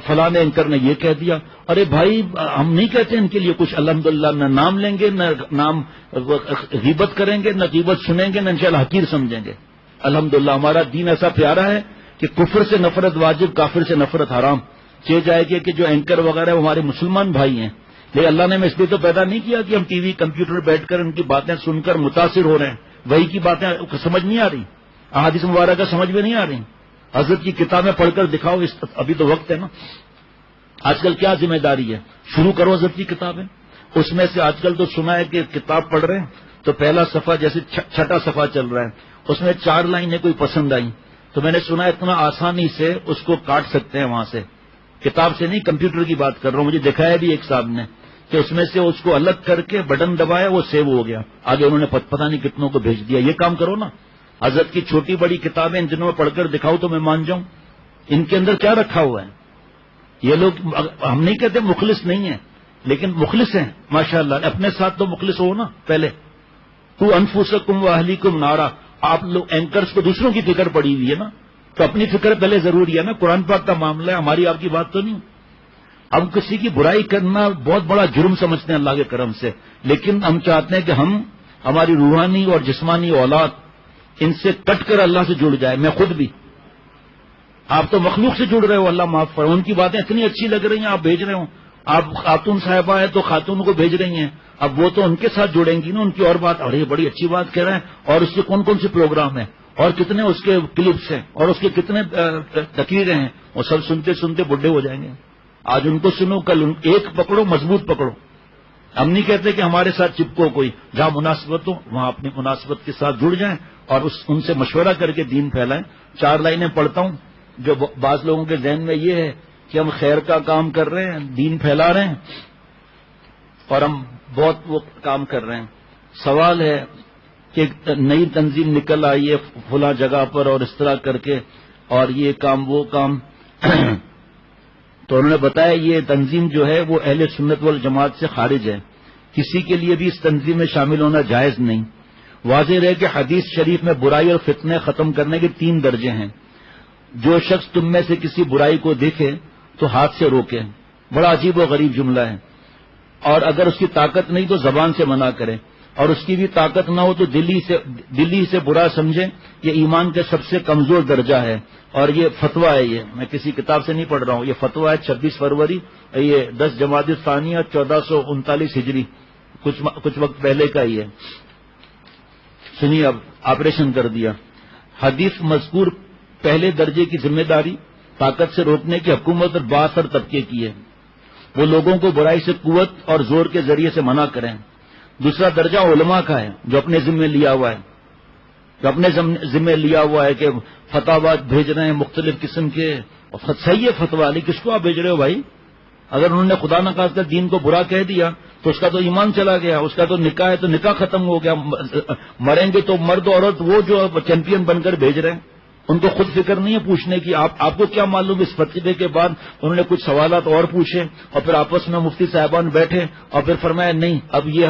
فلاں اینکر نے یہ کہہ دیا. ارے بھائی ہم نہیں کہتے ان کے لیے کچھ الحمدللہ نہ نام لیں گے نہ نام غیبت کریں گے نہ غیبت سنیں گے نہ انشاءاللہ حقیر سمجھیں گے. الحمدللہ ہمارا دین ایسا پیارا ہے کہ کفر سے نفرت واجب کافر سے نفرت حرام. چہ جائے گی کہ جو اینکر وغیرہ ہمارے مسلمان بھائی ہیں لیکن اللہ نے ہمیں اس لیے تو پیدا نہیں کیا کہ ہم ٹی وی کمپیوٹر بیٹھ کر ان کی باتیں سن کر متاثر ہو رہے ہیں. وہی کی باتیں سمجھ نہیں آ رہی احادیث مبارکہ سمجھ میں نہیں آ رہی. حضرت کی کتابیں پڑھ کر دکھاؤ ابھی تو وقت ہے نا. آج کل کیا ذمہ داری ہے شروع کرو حضرت کی کتابیں. اس میں سے آج کل تو سنا ہے کہ کتاب پڑھ رہے ہیں تو پہلا صفحہ جیسے چھٹا صفحہ چل رہا ہے اس میں 4 لائنیں کوئی پسند آئیں تو میں نے سنا اتنا آسانی سے اس کو کاٹ سکتے ہیں وہاں سے. کتاب سے نہیں کمپیوٹر کی بات کر رہا ہوں. مجھے دکھایا بھی ایک صاحب نے کہ اس میں سے اس کو الگ کر کے بٹن دبایا وہ سیو ہو گیا, آگے انہوں نے پتہ نہیں کتنوں کو بھیج دیا. یہ کام کرو نا. حضرت کی چھوٹی بڑی کتابیں ان دنوں میں پڑھ کر دکھاؤ تو میں مان جاؤں ان کے اندر کیا رکھا ہوا ہے. یہ لوگ, ہم نہیں کہتے مخلص نہیں ہیں, لیکن مخلص ہیں ماشاءاللہ. اپنے ساتھ تو مخلص ہو نا پہلے. تو انفسکم و اہلیکم نارا, آپ لوگ اینکرز کو دوسروں کی فکر پڑی ہوئی ہے نا, تو اپنی فکر پہلے ضروری ہے نا. قرآن پاک کا معاملہ ہے, ہماری آپ کی بات تو نہیں. ہم کسی کی برائی کرنا بہت بڑا جرم سمجھتے ہیں اللہ کے کرم سے, لیکن ہم چاہتے ہیں کہ ہماری روحانی اور جسمانی اولاد ان سے کٹ کر اللہ سے جڑ جائے. میں خود بھی, آپ تو مخلوق سے جڑ رہے ہو, اللہ معاف فرمائے. ان کی باتیں اتنی اچھی لگ رہی ہیں, آپ بھیج رہے ہو. آپ خاتون صاحبہ ہیں تو خاتون کو بھیج رہی ہیں, اب وہ تو ان کے ساتھ جڑیں گی نا, ان کی اور بات, ارے یہ بڑی اچھی بات کہہ رہے ہیں, اور اس کے کون کون سے پروگرام ہیں, اور کتنے اس کے کلپس ہیں, اور اس کے کتنے تقریریں ہیں, وہ سب سنتے سنتے بڈھے ہو جائیں گے. آج ان کو سنو, کل ایک پکڑو, مضبوط پکڑو. ہم نہیں کہتے کہ ہمارے ساتھ چپکو کوئی, جہاں مناسبت ہو وہاں اپنی مناسبت کے ساتھ جڑ جائیں اور ان سے مشورہ کر کے دین پھیلائیں. 4 لائنیں پڑھتا ہوں. جو بعض لوگوں کے ذہن میں یہ ہے کہ ہم خیر کا کام کر رہے ہیں, دین پھیلا رہے ہیں, اور ہم بہت وہ کام کر رہے ہیں. سوال ہے کہ ایک نئی تنظیم نکل آئی ہے فلاں جگہ پر اور اس طرح کر کے, اور یہ کام وہ کام تو انہوں نے بتایا یہ تنظیم جو ہے وہ اہل سنت والجماعت سے خارج ہے. کسی کے لیے بھی اس تنظیم میں شامل ہونا جائز نہیں. واضح رہے کہ حدیث شریف میں برائی اور فتنے ختم کرنے کے 3 درجے ہیں. جو شخص تم میں سے کسی برائی کو دیکھے تو ہاتھ سے روکے. بڑا عجیب و غریب جملہ ہے. اور اگر اس کی طاقت نہیں تو زبان سے منع کرے, اور اس کی بھی طاقت نہ ہو تو دلی سے برا سمجھے. یہ ایمان کا سب سے کمزور درجہ ہے, اور یہ فتویٰ ہے. یہ میں کسی کتاب سے نہیں پڑھ رہا ہوں, یہ فتویٰ ہے 26 فروری, یہ 10 جمادی الثانیہ 1439 ہجری, کچھ وقت پہلے کا ہی ہے. سنیے, اب آپریشن کر دیا. حدیث مذکور پہلے درجے کی ذمہ داری طاقت سے روکنے کی حکومت اور بااثر طبقے کی ہے. وہ لوگوں کو برائی سے قوت اور زور کے ذریعے سے منع کریں. دوسرا درجہ علماء کا ہے, جو اپنے ذمہ لیا ہوا ہے کہ فتاوات بھیج رہے ہیں مختلف قسم کے. اور صحیح ہے فتوا, لیکن کس کو آپ بھیج رہے ہو بھائی؟ اگر انہوں نے خدا نخواستہ دین کو برا کہہ دیا تو اس کا تو ایمان چلا گیا, اس کا تو نکاح ہے تو نکاح ختم ہو گیا. مریں گے تو مرد عورت وہ جو چیمپئن بن کر بھیج رہے ہیں, ان کو خود فکر نہیں ہے پوچھنے کی. آپ کو کیا معلوم؟ اس فتوے کے بعد انہوں نے کچھ سوالات اور پوچھے, اور پھر آپس میں مفتی صاحبان بیٹھے اور پھر فرمایا نہیں اب یہ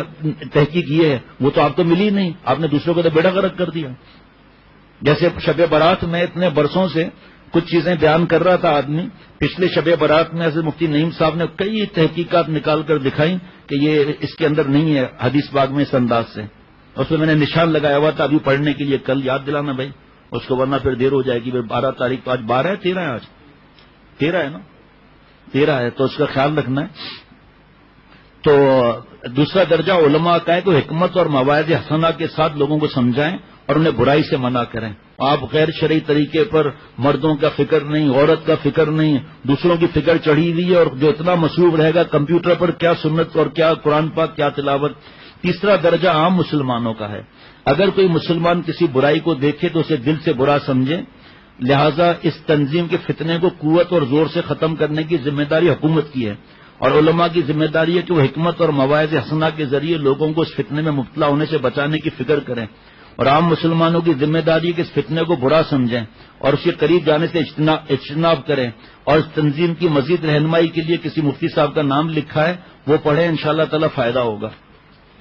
تحقیق یہ ہے. وہ تو آپ کو ملی نہیں, آپ نے دوسروں کو تو بیڑا غرق کر دیا. جیسے شب برات میں اتنے برسوں سے کچھ چیزیں بیان کر رہا تھا آدمی, پچھلے شب برات میں حضرت مفتی نعیم صاحب نے کئی تحقیقات نکال کر دکھائی کہ یہ اس کے اندر نہیں ہے حدیث باغ میں اس انداز سے. اس میں نے نشان لگایا ہوا تھا ابھی پڑھنے کے لیے, کل یاد دلانا بھائی اس کو, ورنہ پھر دیر ہو جائے گی. پھر 12 تاریخ تو آج 12 ہے 13 ہے, آج 13 ہے نا, 13 ہے, تو اس کا خیال رکھنا ہے. تو دوسرا درجہ علماء کا ہے کہ حکمت اور مواعظ حسنہ کے ساتھ لوگوں کو سمجھائیں اور انہیں برائی سے منع کریں. آپ غیر شرعی طریقے پر مردوں کا فکر نہیں, عورت کا فکر نہیں, دوسروں کی فکر چڑھی ہوئی ہے, اور جو اتنا مصروف رہے گا کمپیوٹر پر کیا سنت اور کیا قرآن پاک کیا تلاوت. تیسرا درجہ عام مسلمانوں کا ہے. اگر کوئی مسلمان کسی برائی کو دیکھے تو اسے دل سے برا سمجھے. لہذا اس تنظیم کے فتنے کو قوت اور زور سے ختم کرنے کی ذمہ داری حکومت کی ہے, اور علماء کی ذمہ داری ہے کہ وہ حکمت اور مواعظ حسنہ کے ذریعے لوگوں کو اس فتنے میں مبتلا ہونے سے بچانے کی فکر کریں. اور عام مسلمانوں کی ذمہ داری ہے کہ اس فتنے کو برا سمجھیں اور اس کے قریب جانے سے اجتناب کریں. اور اس تنظیم کی مزید رہنمائی کے لیے کسی مفتی صاحب کا نام لکھا ہے, وہ پڑھیں, انشاءاللہ تعالی فائدہ ہوگا.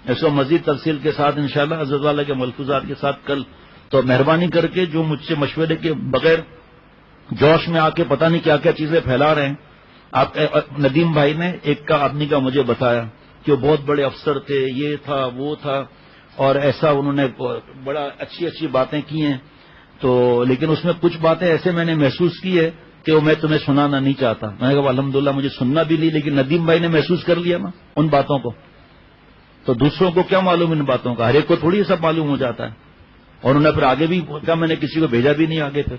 اس کو مزید تفصیل کے ساتھ انشاءاللہ حضرت والا کے ملفوظات کے ساتھ کل. تو مہربانی کر کے جو مجھ سے مشورے کے بغیر جوش میں آ کے پتہ نہیں کیا کیا چیزیں پھیلا رہے ہیں. آپ ندیم بھائی نے ایک کا آدمی کا مجھے بتایا کہ وہ بہت بڑے افسر تھے, یہ تھا وہ تھا, اور ایسا انہوں نے بڑا اچھی باتیں کی ہیں. تو لیکن اس میں کچھ باتیں ایسے میں نے محسوس کی ہے کہ وہ میں تمہیں سنانا نہیں چاہتا. میں نے کہا الحمدللہ مجھے سننا بھی نہیں, لیکن ندیم بھائی نے محسوس کر لیا نا ان باتوں کو, تو دوسروں کو کیا معلوم ان باتوں کا, ہر ایک کو تھوڑی یہ سب معلوم ہو جاتا ہے. اور انہوں نے پھر آگے بھی کہا, میں نے کسی کو بھیجا بھی نہیں آگے. پھر